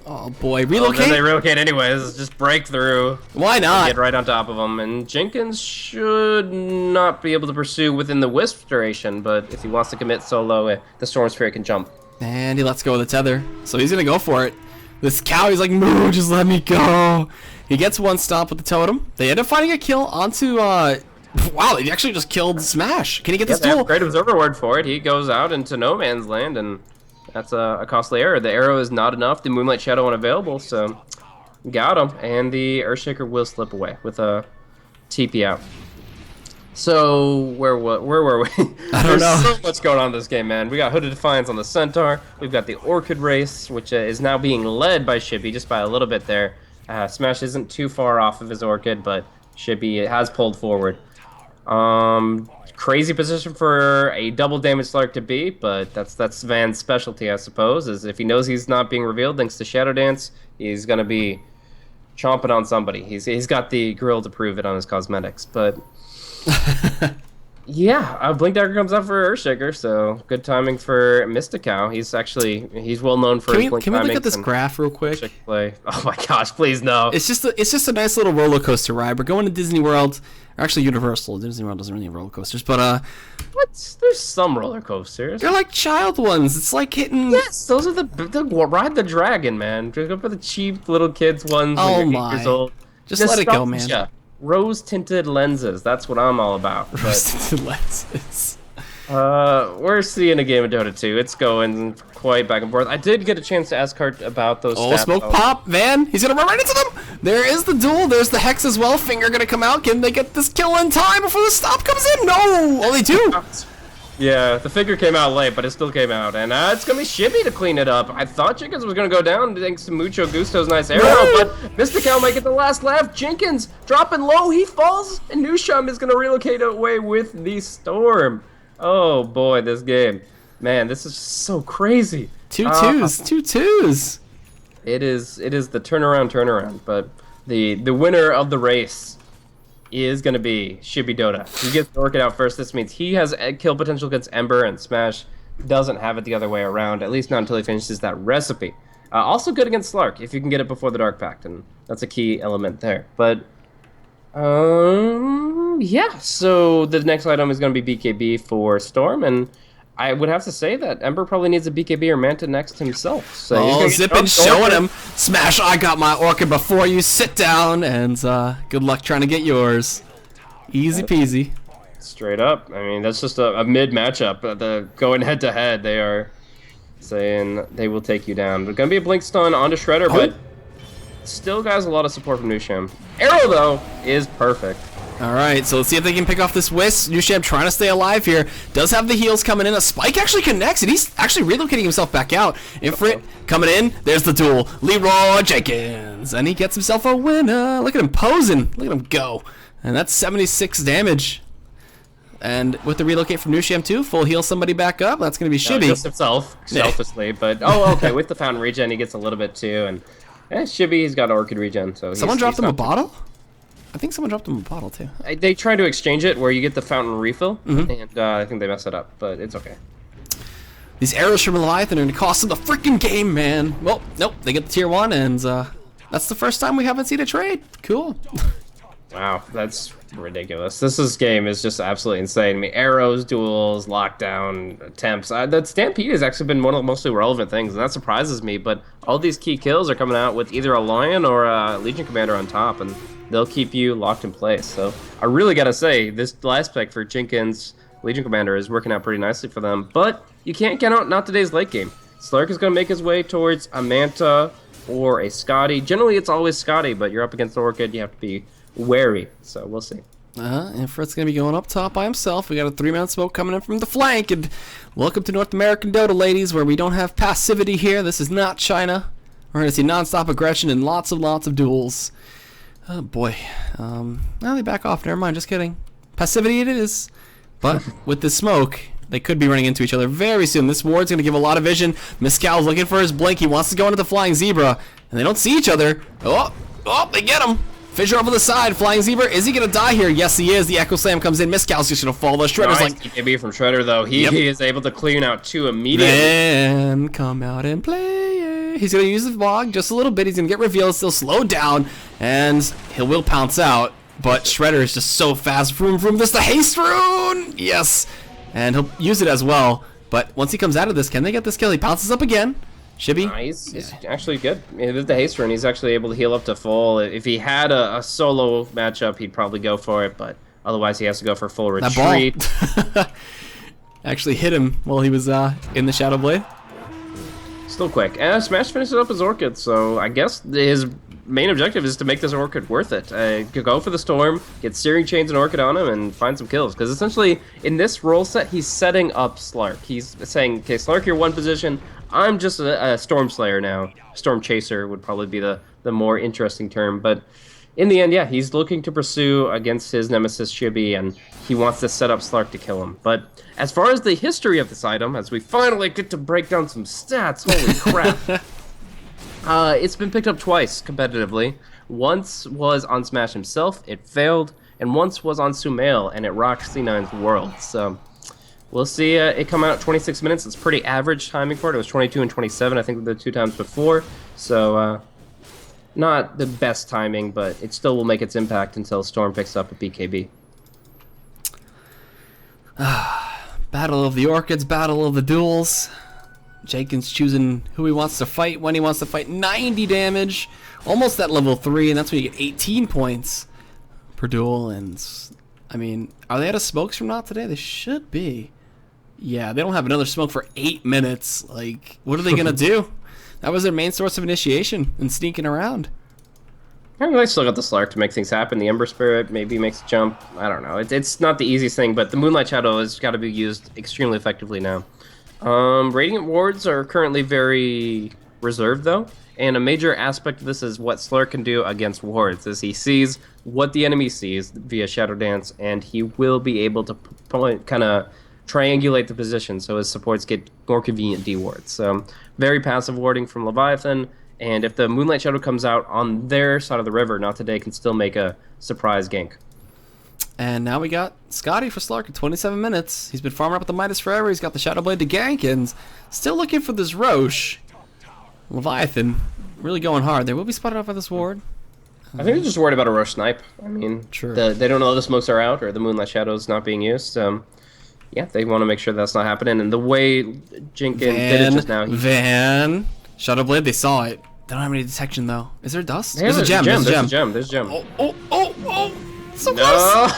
[SPEAKER 1] Oh boy,
[SPEAKER 3] Then
[SPEAKER 1] relocate?
[SPEAKER 3] they relocate anyways. Just break through.
[SPEAKER 1] Why
[SPEAKER 3] Get
[SPEAKER 1] not?
[SPEAKER 3] right on top of them, and Jenkins should not be able to pursue within the Wisp duration, but if he wants to commit solo, the Storm Spirit can jump.
[SPEAKER 1] And he lets go of the tether, so he's going to go for it. This cow, he's like, no, just let me go. He gets one stop with the totem. They end up finding a kill onto, wow, they actually just killed Smash. Can he get this
[SPEAKER 3] They have
[SPEAKER 1] duel?
[SPEAKER 3] Great Observer Ward for it. He goes out into no man's land, and that's a costly error. The arrow is not enough. The Moonlight Shadow unavailable, so got him. And the Earthshaker will slip away with a TP out. So where were we?
[SPEAKER 1] I don't know.
[SPEAKER 3] There's so much going on in this game, man. We got Hooded Defiance on the Centaur. We've got the Orchid race, which is now being led by Shibby just by a little bit there. Smash isn't too far off of his Orchid, but Shibby has pulled forward. Crazy position for a double damage Slark to be, but that's Van's specialty, I suppose. Is if he knows he's not being revealed thanks to Shadow Dance, he's gonna be chomping on somebody. He's got the grill to prove it on his cosmetics, but Yeah, Blink Dagger comes out for Earthshaker, so good timing for Mysticow. He's well known for his blink
[SPEAKER 1] Can we look at
[SPEAKER 3] timings
[SPEAKER 1] this
[SPEAKER 3] and
[SPEAKER 1] graph real quick?
[SPEAKER 3] Earthshaker play. Oh my gosh, please no.
[SPEAKER 1] It's just a nice little roller coaster ride. We're going to Disney World, or actually Universal. Disney World doesn't really have roller coasters, but
[SPEAKER 3] What? There's some roller coasters.
[SPEAKER 1] they're like child ones. It's like hitting.
[SPEAKER 3] Yes, those are the Ride the Dragon, man. Just go for the cheap little kids ones
[SPEAKER 1] Oh
[SPEAKER 3] when you're
[SPEAKER 1] my.
[SPEAKER 3] 8 years old.
[SPEAKER 1] Just let it go, man.
[SPEAKER 3] Nostalgia. Rose-tinted lenses. That's what I'm all about. But,
[SPEAKER 1] Rose-tinted lenses.
[SPEAKER 3] we're seeing a game of Dota 2. It's going quite back and forth. I did get a chance to ask Hart about those
[SPEAKER 1] Oh,
[SPEAKER 3] stats.
[SPEAKER 1] smoke pop, man. He's gonna run right into them. There is the duel. There's the Hex as well. Finger gonna come out. Can they get this kill in time before the stop comes in? No, only two.
[SPEAKER 3] Yeah, the figure came out late, but it still came out. And it's going to be Shibby to clean it up. I thought Jenkins was going to go down thanks to Mucho Gusto's nice arrow, but Mysticow might get the last laugh. Jenkins dropping low, he falls, and Nusham is going to relocate away with the Storm. Oh boy, this game. Man, this is so crazy.
[SPEAKER 1] Two twos.
[SPEAKER 3] It is the turnaround, but the winner of the race is going to be Shibby Dota. He gets the Orchid out first. This means he has kill potential against Ember, and Smash doesn't have it the other way around, at least not until he finishes that recipe. Also good against Slark, if you can get it before the Dark Pact, and that's a key element there. But, yeah, so the next item is going to be BKB for Storm, and I would have to say that Ember probably needs a BKB or Manta next himself. So
[SPEAKER 1] Zippin showing him. Smash, I got my Orchid before you. Sit down, and good luck trying to get yours. Easy peasy.
[SPEAKER 3] Straight up. I mean, that's just a mid matchup. The going head to head, they are saying they will take you down. But gonna be a blink stun onto Shredder, but still has a lot of support from Nusham. Arrow though is perfect.
[SPEAKER 1] Alright, so let's see if they can pick off this Wisp. Nusham trying to stay alive here. Does have the heals coming in. A spike actually connects, and he's actually relocating himself back out. Ifrit coming in. There's the duel. Leroy Jenkins. And he gets himself a winner. Look at him posing. Look at him go. And that's 76 damage. And with the relocate from Nusham too, full heal somebody back up. That's going to be Shibby.
[SPEAKER 3] Just himself, selflessly. But, okay, with the Fountain Regen, he gets a little bit too. And Shibby, he's got Orchid Regen. So
[SPEAKER 1] someone dropped him a bottle? I think someone dropped him a bottle too.
[SPEAKER 3] They try to exchange it where you get the fountain refill, and I think they mess it up, but it's okay.
[SPEAKER 1] These arrows from Leviathan are going to cost them the freaking game, man. Well, nope, they get the tier 1, and that's the first time we haven't seen a trade. Cool.
[SPEAKER 3] Wow, that's ridiculous. This game is just absolutely insane. I mean, arrows, duels, lockdown, attempts. That Stampede has actually been one of the mostly relevant things, and that surprises me, but all these key kills are coming out with either a Lion or a Legion Commander on top, and they'll keep you locked in place. So I really gotta say, this last pick for Jenkins, Legion Commander, is working out pretty nicely for them, but you can't count out NoT.ToDAY's late game. Slark is gonna make his way towards a Manta or a Scotty. Generally, it's always Scotty, but you're up against the Orchid, you have to be wary, so we'll see.
[SPEAKER 1] And Frit's going to be going up top by himself. We got a 3-man smoke coming in from the flank, and welcome to North American Dota, ladies, where we don't have passivity here. This is not China. We're going to see non-stop aggression and lots of duels. Oh boy. Now they back off. Never mind, just kidding. Passivity it is. But with the smoke, they could be running into each other very soon. This ward's going to give a lot of vision. Mysticow looking for his blink. He wants to go into the Flying Zebra, and they don't see each other. Oh, they get him. Fissure over the side. Flying Zebra. Is he going to die here? Yes, he is. The Echo Slam comes in. Mythicow's just going to fall. The Shredder's
[SPEAKER 3] nice
[SPEAKER 1] like...
[SPEAKER 3] BKB from Shredder, though. He is able to clean out 2 immediately.
[SPEAKER 1] Then come out and play. He's going to use the Fog just a little bit. He's going to get revealed. Still slowed down. And he will pounce out. But Shredder is just so fast. Vroom, vroom. There's the Haste Rune. Yes. And he'll use it as well. But once he comes out of this, can they get this kill? He pounces up again. Shibby?
[SPEAKER 3] Nice. He's actually good. With the haste run, he's actually able to heal up to full. If he had a solo matchup, he'd probably go for it, but otherwise he has to go for full retreat.
[SPEAKER 1] That ball actually hit him while he was in the Shadow Blade.
[SPEAKER 3] Still quick. And Smash finishes up his Orchid, so I guess his main objective is to make this Orchid worth it. Go for the Storm, get Searing Chains and Orchid on him, and find some kills. Because essentially, in this role set, he's setting up Slark. He's saying, okay, Slark, you're one position. I'm just a Storm Slayer now. Storm Chaser would probably be the more interesting term. But in the end, yeah, he's looking to pursue against his nemesis Shibby, and he wants to set up Slark to kill him. But as far as the history of this item, as we finally get to break down some stats, holy crap. It's been picked up twice competitively. Once was on Smash himself. It failed. and once was on Sumail, and it rocked C9's world. So we'll see it come out at 26 minutes. It's pretty average timing for it. It was 22 and 27, I think, the 2 times before. So not the best timing, but it still will make its impact until Storm picks up a BKB.
[SPEAKER 1] Battle of the Orchids, battle of the duels. Jenkins choosing who he wants to fight, when he wants to fight. 90 damage, almost at level 3, and that's when you get 18 points per duel. And I mean, are they out of smokes from NoT.TodaY? They should be. Yeah, they don't have another smoke for 8 minutes. Like, what are they gonna do? That was their main source of initiation and sneaking around.
[SPEAKER 3] I mean, they still got the Slark to make things happen. The Ember Spirit maybe makes a jump. I don't know. It's not the easiest thing, but the Moonlight Shadow has got to be used extremely effectively now. Radiant Wards are currently very reserved, though. And a major aspect of this is what Slark can do against wards, is he sees what the enemy sees via Shadow Dance, and he will be able to kind of triangulate the position so his supports get more convenient D-wards. So very passive warding from Leviathan. And if the Moonlight Shadow comes out on their side of the river, NoT.TodaY can still make a surprise gank.
[SPEAKER 1] And now we got Scotty for Slark in 27 minutes. He's been farming up with the Midas forever. He's got the Shadow Blade to gank, and still looking for this Roche. Leviathan really going hard. They will be spotted off by this ward.
[SPEAKER 3] I think they're just worried about a Roche snipe. I mean,
[SPEAKER 1] True.
[SPEAKER 3] They don't know the smokes are out or the Moonlight Shadow's not being used. Yeah, they want to make sure that's not happening. And the way Jenkins did it just now...
[SPEAKER 1] Van. Shadow Blade, they saw it. They don't have any detection, though. Is there dust?
[SPEAKER 3] There's a gem.
[SPEAKER 1] There's a gem.
[SPEAKER 3] There's a gem.
[SPEAKER 1] Oh. So
[SPEAKER 3] No.
[SPEAKER 1] close.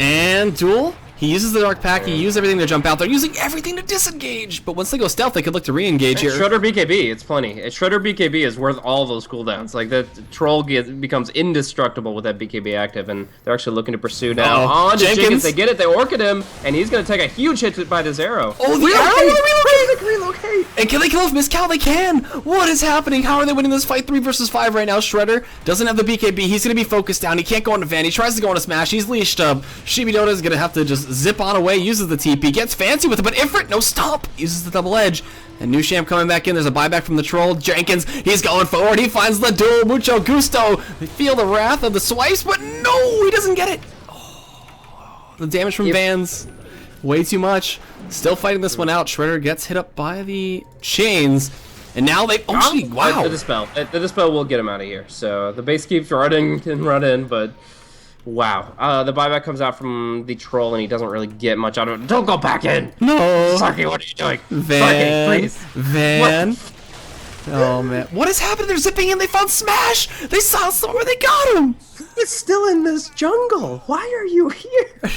[SPEAKER 1] And Duel. He uses the Dark Pack. He uses everything to jump out. They're using everything to disengage. But once they go stealth, they could look to re-engage here.
[SPEAKER 3] Shredder BKB, it's plenty. Shredder BKB is worth all those cooldowns. Like, the troll becomes indestructible with that BKB active, and they're actually looking to pursue now. On to Jenkins, they get it, they orchid him, and he's going to take a huge hit by this arrow.
[SPEAKER 1] Oh, the arrow! Relocate! And can they kill off Miss Cal? They can! What is happening? How are they winning this fight 3 versus 5 right now? Shredder doesn't have the BKB. He's going to be focused down. He can't go into Van. He tries to go into Smash. He's leashed up. Shibidoda is going to have to just zip on away, uses the TP, gets fancy with it, but Ifrit, no stop, uses the double edge. And Nusham coming back in. There's a buyback from the troll. Jenkins, he's going forward. He finds the duel. Mucho gusto. They feel the wrath of the swipes, but no, he doesn't get it. Oh, the damage from Vans, way too much. Still fighting this one out. Shredder gets hit up by the chains. And now they... Oh, gee, wow.
[SPEAKER 3] The Dispel. The Dispel will get him out of here. So the base keeps running and running, but... Wow. The buyback comes out from the troll, and he doesn't really get much out of it. Don't go back in!
[SPEAKER 1] No!
[SPEAKER 3] Saki, what are you doing?
[SPEAKER 1] Van,
[SPEAKER 3] Saki, please.
[SPEAKER 1] Van. What? Oh, man. What is happening? They're zipping in. They found Smash! They saw somewhere. They got him!
[SPEAKER 3] He's still in this jungle. Why are you here?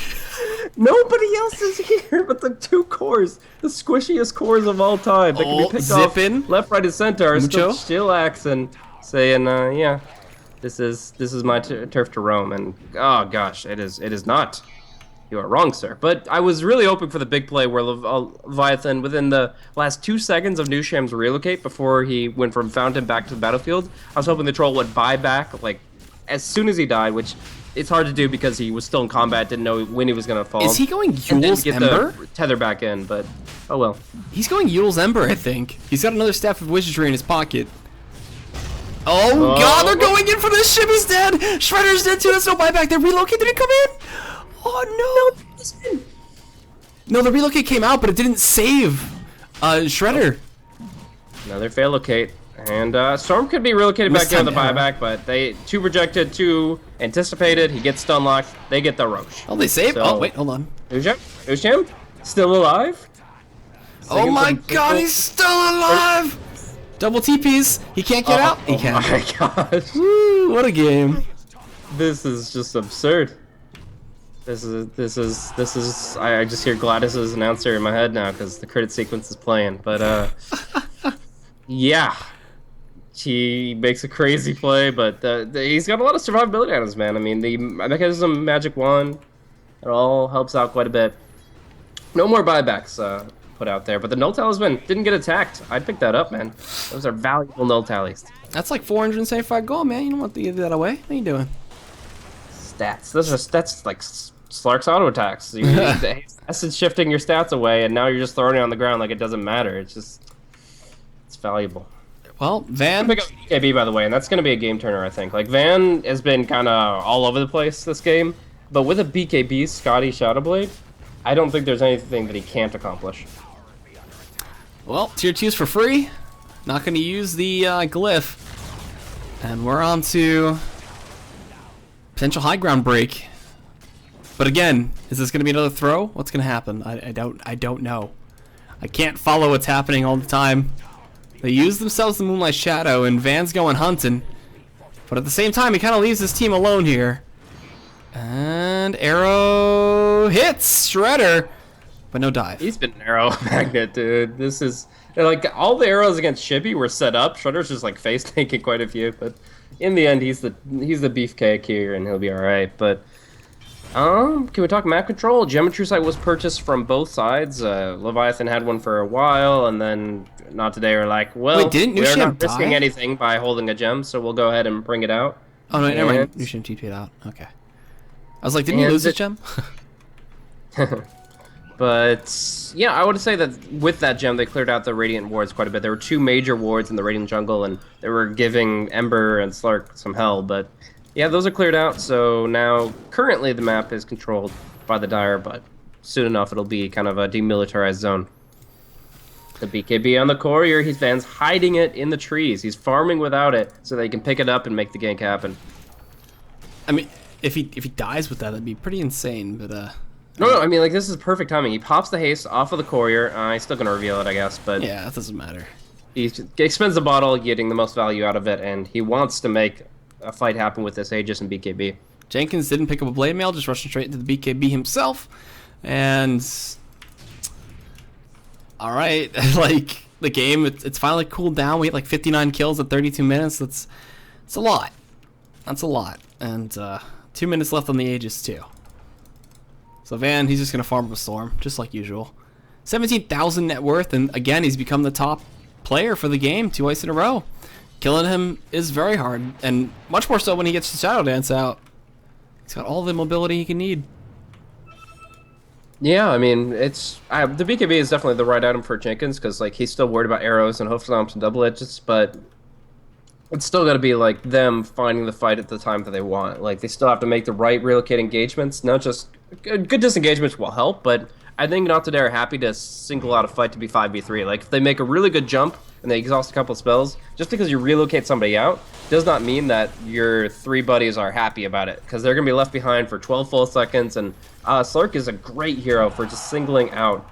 [SPEAKER 3] Nobody else is here but the 2 cores. The squishiest cores of all time. They can be picked
[SPEAKER 1] zipping.
[SPEAKER 3] off left, right, and center. Are still chillaxing, saying, yeah. This is my turf to roam, and oh gosh, it is not. You are wrong, sir. But I was really hoping for the big play where Leviathan, within the last 2 seconds of Nusham's relocate before he went from fountain back to the battlefield, I was hoping the troll would buy back like as soon as he died, which it's hard to do because he was still in combat, didn't know when he was gonna fall.
[SPEAKER 1] Is he going Yule's Ember?
[SPEAKER 3] The tether back in, but oh well.
[SPEAKER 1] He's going Yule's Ember, I think. He's got another Staff of Wizardry in his pocket. Oh god, they're going in for this. Shibby's dead. Shredder's dead too. That's no buyback. They relocated and come in. Oh no. No, the relocate came out, but it didn't save Shredder.
[SPEAKER 3] Another fail locate. And Storm could be relocated back in the buyback, but they 2 projected, 2 anticipated. He gets stun locked. They get the Roche.
[SPEAKER 1] Oh, they saved. So, oh wait, hold on.
[SPEAKER 3] Usham? Still alive?
[SPEAKER 1] Oh my god, he's still alive! Double TPs. He can't get out. He can.
[SPEAKER 3] Oh my gosh.
[SPEAKER 1] Woo, what a game.
[SPEAKER 3] This is just absurd. This is I just hear Gladys's announcer in my head now because the credit sequence is playing. But yeah. He makes a crazy play, but he's got a lot of survivability on his man. I mean, the mechanism magic wand, it all helps out quite a bit. No more buybacks put out there, but the null talisman didn't get attacked. I'd pick that up, man. Those are valuable null tallies.
[SPEAKER 1] That's like 475 gold, man. You don't want to give that away. What are you doing?
[SPEAKER 3] Stats. Those are stats like Slark's auto attacks. You're essence shifting your stats away, and now you're just throwing it on the ground like it doesn't matter. It's valuable.
[SPEAKER 1] Well, Van...
[SPEAKER 3] Pick up EKB, by the way, and that's going to be a game turner, I think. Like, Van has been kind of all over the place this game, But with a BKB Scotty Shadowblade, I don't think there's anything that he can't accomplish.
[SPEAKER 1] Well, tier 2's for free. Not going to use the glyph. And we're on to potential high ground break. But again, is this going to be another throw? What's going to happen? I don't know. I can't follow what's happening all the time. They use themselves the Moonlight Shadow, and Van's going hunting. But at the same time, he kind of leaves his team alone here. And arrow hits Shredder, but no dive.
[SPEAKER 3] He's been an arrow magnet, dude. This is like all the arrows against Chibi were set up. Shredder's just like face tanking quite a few, but in the end, he's the beefcake here, and he'll be all right. But can we talk map control? Geometry Sight was purchased from both sides. Leviathan had one for a while, and then NoT.TodaY are like, well,
[SPEAKER 1] wait, didn't
[SPEAKER 3] we're
[SPEAKER 1] Nusham
[SPEAKER 3] not risking
[SPEAKER 1] die?
[SPEAKER 3] anything by holding a gem, so we'll go ahead and bring it out.
[SPEAKER 1] Oh no, never mind.
[SPEAKER 3] And-
[SPEAKER 1] Nusham TP'd out. Okay. I was like, didn't you lose his gem?
[SPEAKER 3] But yeah, I would say that with that gem, they cleared out the Radiant wards quite a bit. There were 2 major wards in the Radiant jungle, and they were giving Ember and Slark some hell. But yeah, those are cleared out. So now, currently, the map is controlled by the Dire, but soon enough, it'll be kind of a demilitarized zone. The BKB on the courier, Van's hiding it in the trees. He's farming without it, so they can pick it up and make the gank happen.
[SPEAKER 1] I mean, if he dies with that, that'd be pretty insane. But
[SPEAKER 3] No, I mean, like, this is perfect timing. He pops the haste off of the courier. He's still gonna reveal it, I guess, but
[SPEAKER 1] yeah, that doesn't matter.
[SPEAKER 3] he expends the bottle, getting the most value out of it, and he wants to make a fight happen with this Aegis and BKB.
[SPEAKER 1] Jenkins didn't pick up a blade mail, just rushing straight into the BKB himself, and all right, like the game, it's finally cooled down. We hit like 59 kills at 32 minutes. That's a lot. That's a lot, and 2 minutes left on the Aegis too. So Van, he's just gonna farm with Storm, just like usual. 17,000 net worth, and again, he's become the top player for the game 2 ice in a row. Killing him is very hard, and much more so when he gets the Shadow Dance out. He's got all the mobility he can need.
[SPEAKER 3] Yeah, I mean, it's the BKB is definitely the right item for Jenkins, because like he's still worried about arrows and hoof stomps and double edges, but it's still got to be like them finding the fight at the time that they want. Like they still have to make the right relocate engagements, not just good disengagements will help, but I think NoT.TodaY are happy to single out a fight to be 5v3. Like if they make a really good jump and they exhaust a couple spells, just because you relocate somebody out does not mean that your 3 buddies are happy about it, because they're gonna be left behind for 12 full seconds. And Slark is a great hero for just singling out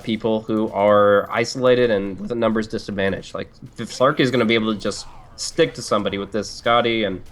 [SPEAKER 3] people who are isolated and with the numbers disadvantaged. Like if Slark is gonna be able to just stick to somebody with this Scotty, and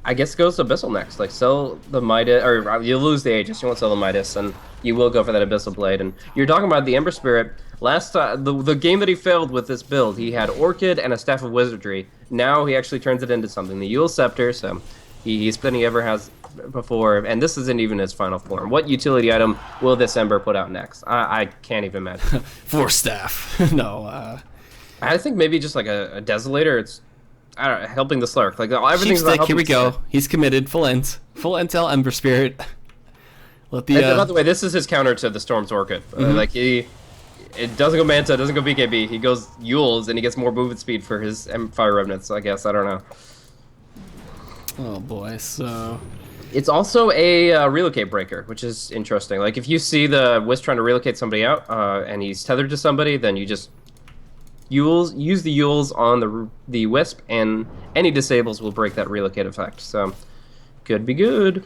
[SPEAKER 3] I guess it goes to Abyssal next. Like sell the Midas, or you lose the Aegis, you won't sell the Midas, and you will go for that Abyssal Blade. And you're talking about the Ember Spirit. Last the game that he failed with this build, he had Orchid and a Staff of Wizardry. Now he actually turns it into something. The Yule Scepter, so he's better than he ever has before, and this isn't even his final form. What utility item will this Ember put out next? I can't even imagine.
[SPEAKER 1] For staff. No,
[SPEAKER 3] I think maybe just like a Desolator. It's I don't know, helping the Slark. Like everything's about
[SPEAKER 1] Sheepstick, here we
[SPEAKER 3] helping
[SPEAKER 1] go. He's committed. Full intel Ember Spirit. Let the
[SPEAKER 3] And by the way, this is his counter to the Storm's Orchid. Like it doesn't go Manta, doesn't go BKB. He goes Yules, and he gets more movement speed for his Fire Remnants. I guess I don't know.
[SPEAKER 1] oh boy, so
[SPEAKER 3] It's also a relocate breaker, which is interesting. Like if you see the Wisp trying to relocate somebody out, and he's tethered to somebody, then you just use the Yules on the Wisp, and any disables will break that relocate effect. So could be good.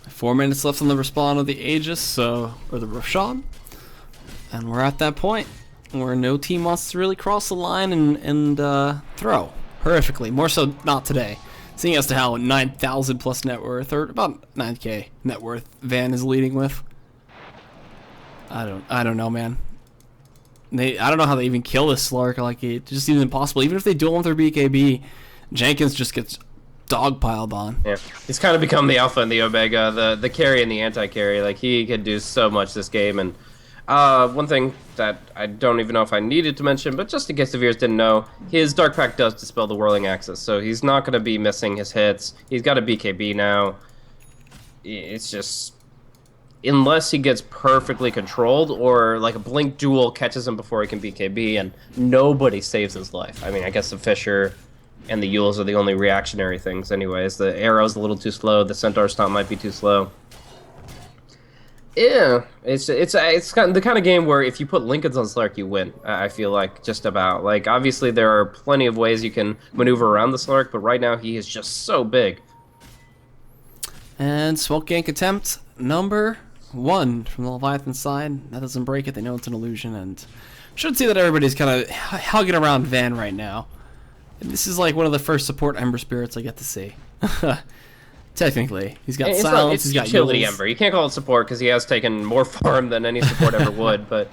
[SPEAKER 1] 4 minutes left on the respawn of the Aegis, or the Roshan. And we're at that point where no team wants to really cross the line and throw. Horrifically. More so not today. Seeing as to how 9,000 plus net worth, or about 9k net worth, Van is leading with. I don't know, man. I don't know how they even kill this Slark. Like, it just seems impossible. Even if they duel with their BKB, Jenkins just gets dogpiled on.
[SPEAKER 3] Yeah, he's kind of become the alpha and the omega, the carry and the anti-carry. Like he could do so much this game. And one thing that I don't even know if I needed to mention, but just in case the viewers didn't know, his Dark Pact does dispel the Whirling Axis, so he's not going to be missing his hits. He's got a BKB now. It's just, unless he gets perfectly controlled, or like a Blink Duel catches him before he can BKB, and nobody saves his life. I mean, I guess the Fisher and the Yules are the only reactionary things anyways. The arrow's a little too slow, the Centaur Stomp might be too slow. Yeah, it's kind of the kind of game where if you put Lincolns on Slark, you win. I feel like just about. Like obviously there are plenty of ways you can maneuver around the Slark, but right now he is just so big.
[SPEAKER 1] And smoke gank attempt number 1 from the Leviathan side. That doesn't break it. They know it's an illusion, and should see that everybody's kind of hugging around Van right now. And this is like one of the first support Ember Spirits I get to see. Technically, he's got silence. He's got
[SPEAKER 3] utility
[SPEAKER 1] Yules.
[SPEAKER 3] Ember. You can't call it support because he has taken more farm than any support ever would. But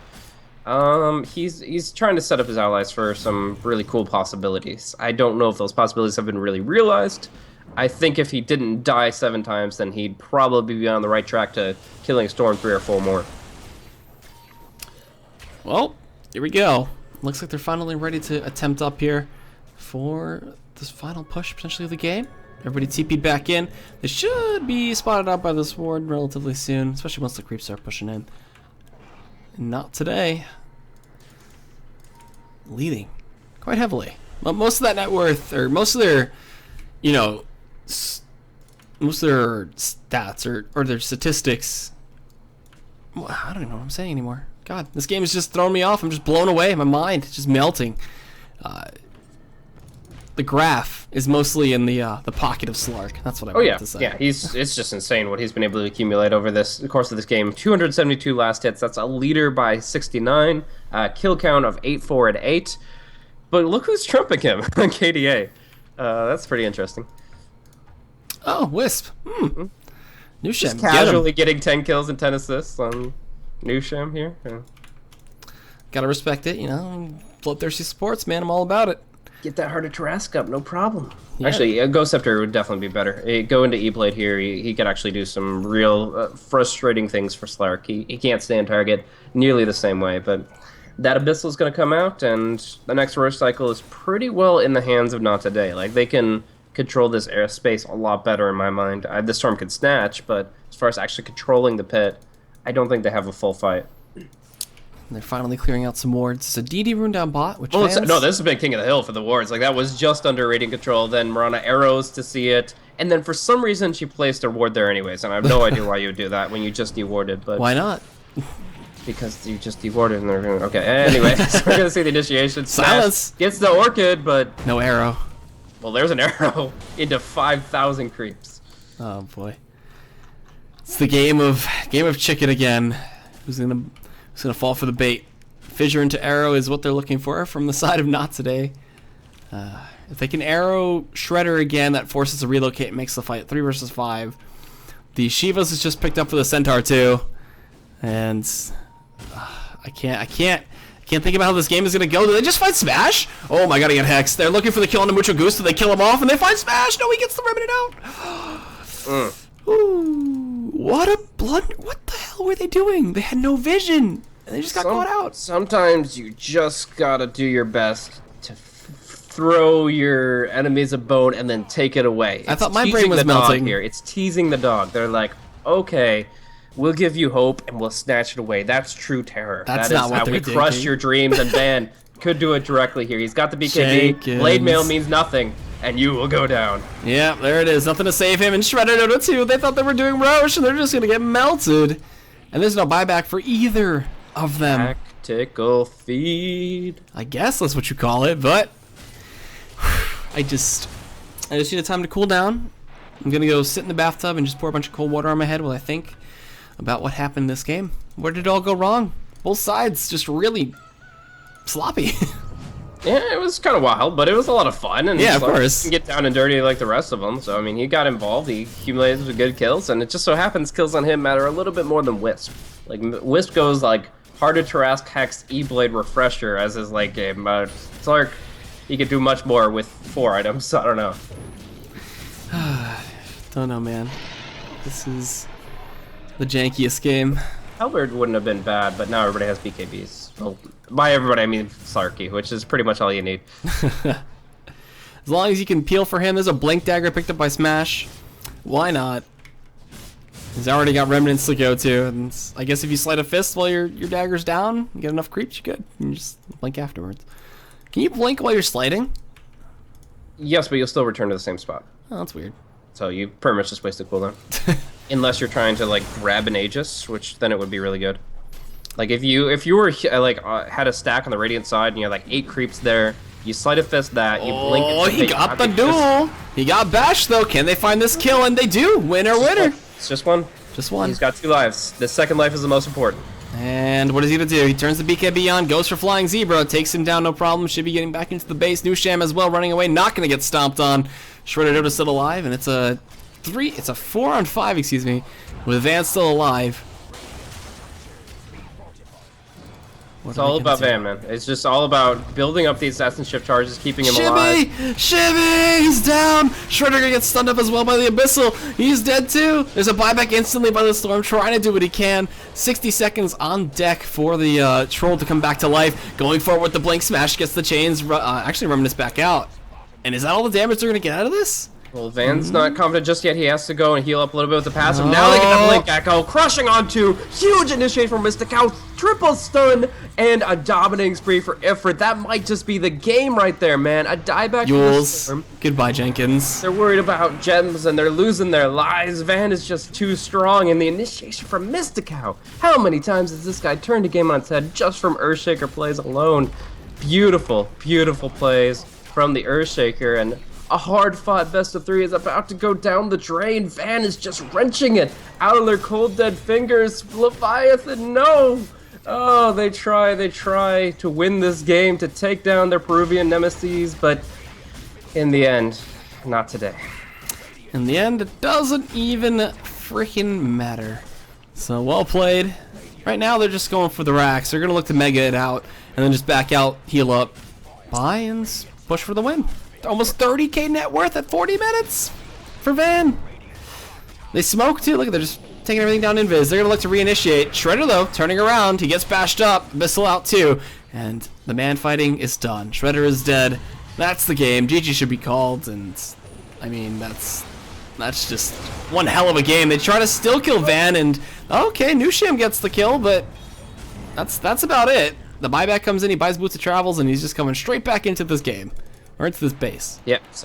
[SPEAKER 3] he's trying to set up his allies for some really cool possibilities. I don't know if those possibilities have been really realized. I think if he didn't die 7 times, then he'd probably be on the right track to killing Storm 3 or 4 more.
[SPEAKER 1] Well, here we go. Looks like they're finally ready to attempt up here for this final push potentially of the game. Everybody TP'd back in. They should be spotted out by this ward relatively soon, especially once the creeps start pushing in. And not today. Leading quite heavily. But most of that net worth, or most of their, you know, most of their stats or their statistics. Well, I don't even know what I'm saying anymore. God, this game is just throwing me off. I'm just blown away. My mind is just melting. The graph is mostly in the pocket of Slark. That's what I wanted to say.
[SPEAKER 3] Yeah, it's just insane what he's been able to accumulate over the course of this game. 272 last hits. That's a leader by 69. Kill count of 8, 4, and 8. But look who's trumping him on KDA. That's pretty interesting.
[SPEAKER 1] Oh, Wisp. New
[SPEAKER 3] Just
[SPEAKER 1] Shem.
[SPEAKER 3] casually getting 10 kills and 10 assists on New Shem here. Yeah.
[SPEAKER 1] Gotta respect it, you know. Bloodthirsty sports, man. I'm all about it.
[SPEAKER 3] Get that Heart of Tarrasque up, no problem.
[SPEAKER 1] Yeah.
[SPEAKER 3] Actually, a Ghost Scepter would definitely be better. Go into E-Blade here, he could actually do some real frustrating things for Slark. He can't stand target nearly the same way, but that Abyssal is going to come out, and the next Roche Cycle is pretty well in the hands of NoT.TodaY. Like, they can control this airspace a lot better in my mind. The Storm could snatch, but as far as actually controlling the pit, I don't think they have a full fight.
[SPEAKER 1] They're finally clearing out some wards. It's a DD rune down bot, which
[SPEAKER 3] Well,
[SPEAKER 1] fans...
[SPEAKER 3] no, this has been King of the Hill for the wards. Like, that was just under rating control. Then Mirana arrows to see it. And then for some reason, she placed her ward there anyways. And I have no idea why you would do that when you just dewarded. But
[SPEAKER 1] Why not?
[SPEAKER 3] because you just dewarded and they're going to... Okay, anyway. So we're going to see the initiation.
[SPEAKER 1] Silence!
[SPEAKER 3] Smash gets the Orchid, but...
[SPEAKER 1] No arrow.
[SPEAKER 3] Well, there's an arrow into 5,000 creeps.
[SPEAKER 1] Oh, boy. It's the game of chicken again. Who's gonna fall for the bait? Fissure into arrow is what they're looking for from the side of NoT.TodaY. If they can arrow Shredder again, that forces a relocate and makes the fight 3 versus 5. The Shivas is just picked up for the Centaur too, and I can't think about how this game is gonna go. Do they just find Smash? Oh my god, he got hexed. They're looking for the kill on the Mucho Gusto. They kill him off and they find Smash. No, he gets the Remnant out. Ooh, what a blunder! What the hell were they doing? They had no vision. And they just got caught out.
[SPEAKER 3] Sometimes you just gotta do your best to throw your enemies a bone and then take it away.
[SPEAKER 1] I thought my brain was melting
[SPEAKER 3] here. It's teasing the dog. They're like, okay, we'll give you hope and we'll snatch it away. That's true terror.
[SPEAKER 1] That's
[SPEAKER 3] that
[SPEAKER 1] not
[SPEAKER 3] is
[SPEAKER 1] what
[SPEAKER 3] how
[SPEAKER 1] they're
[SPEAKER 3] we
[SPEAKER 1] thinking.
[SPEAKER 3] crush your dreams, and Van could do it directly here. He's got the BKB.
[SPEAKER 1] Jenkins.
[SPEAKER 3] Blade Mail means nothing, and you will go down.
[SPEAKER 1] Yeah, there it is. Nothing to save him. And Shredder Dodo too. They thought they were doing Roche, and they're just gonna get melted. And there's no buyback for either of them.
[SPEAKER 3] Tactical feed.
[SPEAKER 1] I guess that's what you call it, but I just need a time to cool down. I'm gonna go sit in the bathtub and just pour a bunch of cold water on my head while I think about what happened in this game. Where did it all go wrong? Both sides just really sloppy.
[SPEAKER 3] Yeah, it was kind of wild, but it was a lot of fun. And
[SPEAKER 1] yeah, of
[SPEAKER 3] Slark
[SPEAKER 1] course.
[SPEAKER 3] didn't get down and dirty like the rest of them. So, I mean, he got involved. He accumulated some good kills. And it just so happens kills on him matter a little bit more than Wisp. Like, Wisp goes, like, Heart of Tarrasque, Hex, E-Blade, Refresher as his late game. Slark, he could do much more with 4 items. So I don't know.
[SPEAKER 1] Don't know, man. This is the jankiest game.
[SPEAKER 3] Halberd wouldn't have been bad, but now everybody has BKBs. Well, by everybody, I mean Slarky, which is pretty much all you need.
[SPEAKER 1] As long as you can peel for him. There's a Blink Dagger picked up by Smash. Why not? He's already got Remnants to go to, and I guess if you slide a fist while your dagger's down, you get enough creeps, you're good. You just blink afterwards. Can you blink while you're sliding?
[SPEAKER 3] Yes, but you'll still return to the same spot.
[SPEAKER 1] Oh, that's weird.
[SPEAKER 3] So you pretty much just wasted cooldown. Unless you're trying to like grab an Aegis, which then it would be really good. Like if you were had a stack on the Radiant side and you had like 8 creeps there, you Sleight of Fist that, you blink.
[SPEAKER 1] Oh, he got the duel. He got bashed though. Can they find this kill? And they do. Winner, winner.
[SPEAKER 3] It's just one.
[SPEAKER 1] Just one.
[SPEAKER 3] He's got 2 lives. The second life is the most important.
[SPEAKER 1] And what is he gonna do? He turns the BKB on, goes for Flying Zebra, takes him down, no problem. Should be getting back into the base. New Sham as well, running away, not gonna get stomped on. Shredder Doda still alive, and it's a 4 on 5, excuse me, with Van still alive.
[SPEAKER 3] It's all about Van, man. It's just all about building up the assassin shift charges, keeping him alive.
[SPEAKER 1] Shibby! He's down! Shredder gonna get stunned up as well by the Abyssal. He's dead too. There's a buyback instantly by the Storm, trying to do what he can. 60 seconds on deck for the Troll to come back to life. Going forward with the Blink Smash, gets the chains, actually Remnants back out. And is that all the damage they're gonna get out of this?
[SPEAKER 3] Well, Van's not confident just yet. He has to go and heal up a little bit with the passive. Now they get the Blink Echo, crushing onto huge initiate from Mystical, triple stun, and a dominating spree for Ifrit. That might just be the game right there, man. A dieback from the Storm.
[SPEAKER 1] Goodbye, Jenkins.
[SPEAKER 3] They're worried about gems and they're losing their lives. Van is just too strong, and the initiation from Mystical. How many times has this guy turned a game on its head just from Earthshaker plays alone? Beautiful, beautiful plays from the Earthshaker, and a hard-fought best-of-3 is about to go down the drain. Van is just wrenching it out of their cold, dead fingers. Leviathan, no! Oh, they try to win this game, to take down their Peruvian nemesis, but in the end, not today.
[SPEAKER 1] In the end, it doesn't even freaking matter. So, well played. Right now, they're just going for the racks. They're going to look to mega it out, and then just back out, heal up, buy, and push for the win. Almost 30k net worth at 40 minutes for Van. They smoke too. Look at, they're just taking everything down invis. They're gonna look to reinitiate. Shredder though, turning around. He gets bashed up. Missile out too. And the man fighting is done. Shredder is dead. That's the game. GG should be called. And I mean, that's just one hell of a game. They try to still kill Van, and okay, Nusham gets the kill, but that's about it. The buyback comes in. He buys Boots of Travels, and he's just coming straight back into this game. Or into this base.
[SPEAKER 3] Yep, it's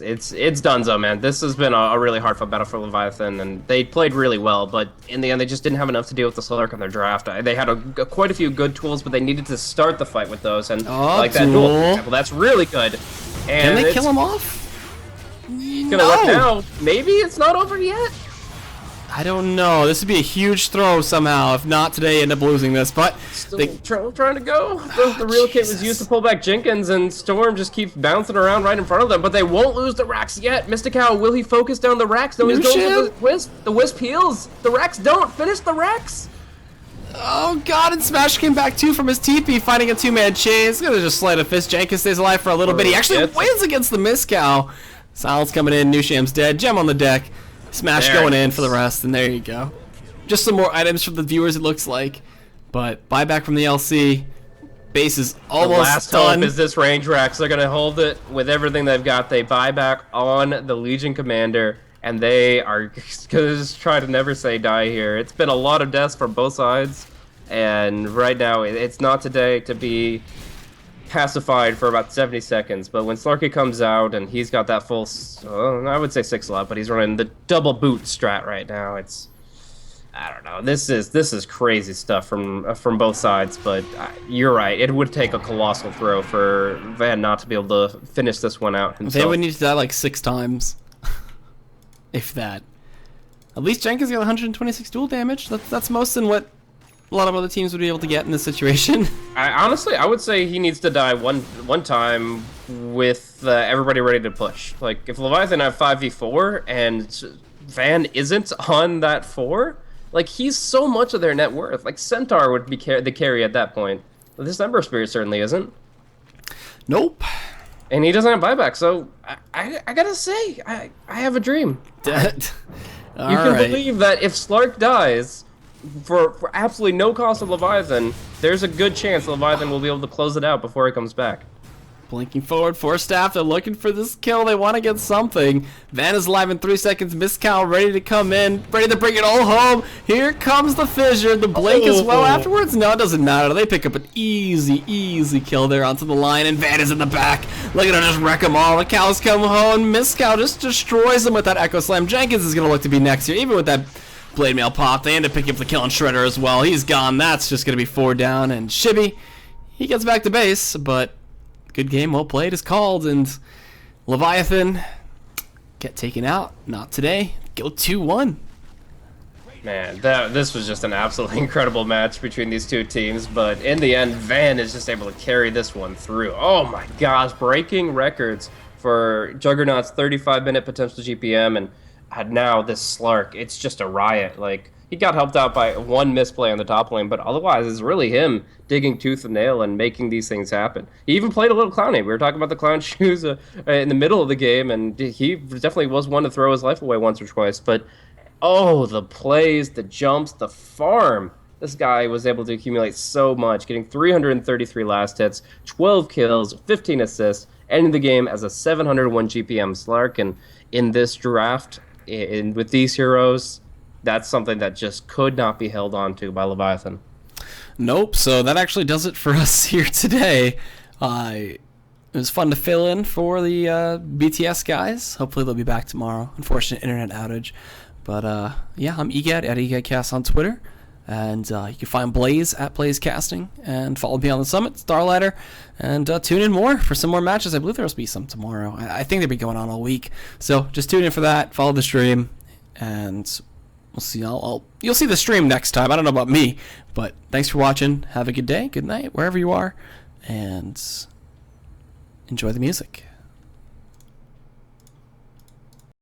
[SPEAKER 3] donezo, man. This has been a really hard-fought battle for Leviathan, and they played really well, but in the end, they just didn't have enough to deal with the Slurk on their draft. They had quite a few good tools, but they needed to start the fight with those, and like that duel, for example, that's really good. And
[SPEAKER 1] can they kill him off?
[SPEAKER 3] Gonna work now. Maybe it's not over yet.
[SPEAKER 1] I don't know. This would be a huge throw somehow. If not today, end up losing this. But
[SPEAKER 3] still trying to go. The real kit was used to pull back Jenkins, and Storm just keeps bouncing around right in front of them. But they won't lose the racks yet. Mystical, will he focus down the racks? No, he's going for the Wisp. The Wisp heals. The racks don't. Finish the racks.
[SPEAKER 1] Oh god, and Smash came back too from his TP, fighting a 2-man chase. Gonna just Sleight of Fist. Jenkins stays alive for a little bit. He actually wins against the Mystical. Silence coming in. Nusham's dead. Gem on the deck. Smash going in for the rest, and there you go. Just some more items for the viewers, it looks like. But buyback from the LC. Base is almost
[SPEAKER 3] done. The last
[SPEAKER 1] done.
[SPEAKER 3] hope is this range racks. They're going to hold it with everything they've got. They buy back on the Legion Commander, and they are going to just try to never say die here. It's been a lot of deaths from both sides, and right now it's not today to be pacified for about 70 seconds, but when Slurky comes out and he's got that full, I would say 6 left, but he's running the double boot strat right now. It's, I don't know. This is crazy stuff from both sides, but you're right. It would take a colossal throw for Van not to be able to finish this one out himself.
[SPEAKER 1] They would need to die like 6 times, if that. At least Jenkins got 126 duel damage. That's most than what a lot of other teams would be able to get in this situation.
[SPEAKER 3] Honestly, I would say he needs to die one time with everybody ready to push. Like, if Leviathan have 5v4 and Van isn't on that 4, like, he's so much of their net worth. Like, Centaur would be the carry at that point. But this Ember Spirit certainly isn't.
[SPEAKER 1] Nope.
[SPEAKER 3] And he doesn't have buyback, so I gotta say, I have a dream. You can believe that if Slark dies, for absolutely no cost of Leviathan, there's a good chance Leviathan will be able to close it out before he comes back.
[SPEAKER 1] Blinking forward for staff. They're looking for this kill. They want to get something. Van is alive in 3 seconds. Miscal ready to come in. Ready to bring it all home. Here comes the fissure. The blink as well afterwards. No, it doesn't matter. They pick up an easy kill there onto the line. And Van is in the back. Looking to just wreck them all. The cows come home. Miscal just destroys them with that Echo Slam. Jenkins is going to look to be next here. Even with that Blade Mail pop, they end up picking up the kill on Shredder as well. He's gone. That's just going to be 4 down. And Shibby, he gets back to base, but good game, well played is called, and Leviathan get taken out. Not today. Go 2-1.
[SPEAKER 3] Man, this was just an absolutely incredible match between these two teams, but in the end, Van is just able to carry this one through. Oh my gosh, breaking records for Juggernaut's 35-minute potential GPM, and now this Slark, it's just a riot. Like, he got helped out by one misplay on the top lane, but otherwise it's really him digging tooth and nail and making these things happen. He even played a little clowny. We were talking about the clown shoes in the middle of the game, and he definitely was one to throw his life away once or twice. But, oh, the plays, the jumps, the farm. This guy was able to accumulate so much, getting 333 last hits, 12 kills, 15 assists, ending the game as a 701 GPM Slark. And in this draft, with these heroes, that's something that just could not be held on to by Leviathan.
[SPEAKER 1] Nope, so that actually does it for us here today. It was fun to fill in for the BTS guys. Hopefully they'll be back tomorrow. Unfortunate internet outage. But yeah, I'm EGAD at EGADcast on Twitter. And you can find Blaze at BlazeCasting. And follow me on the Summit, Starlighter. And tune in more for some more matches. I believe there will be some tomorrow. I think they'll be going on all week. So just tune in for that. Follow the stream. And we'll see. You'll see the stream next time. I don't know about me, but thanks for watching. Have a good day, good night, wherever you are, and enjoy the music.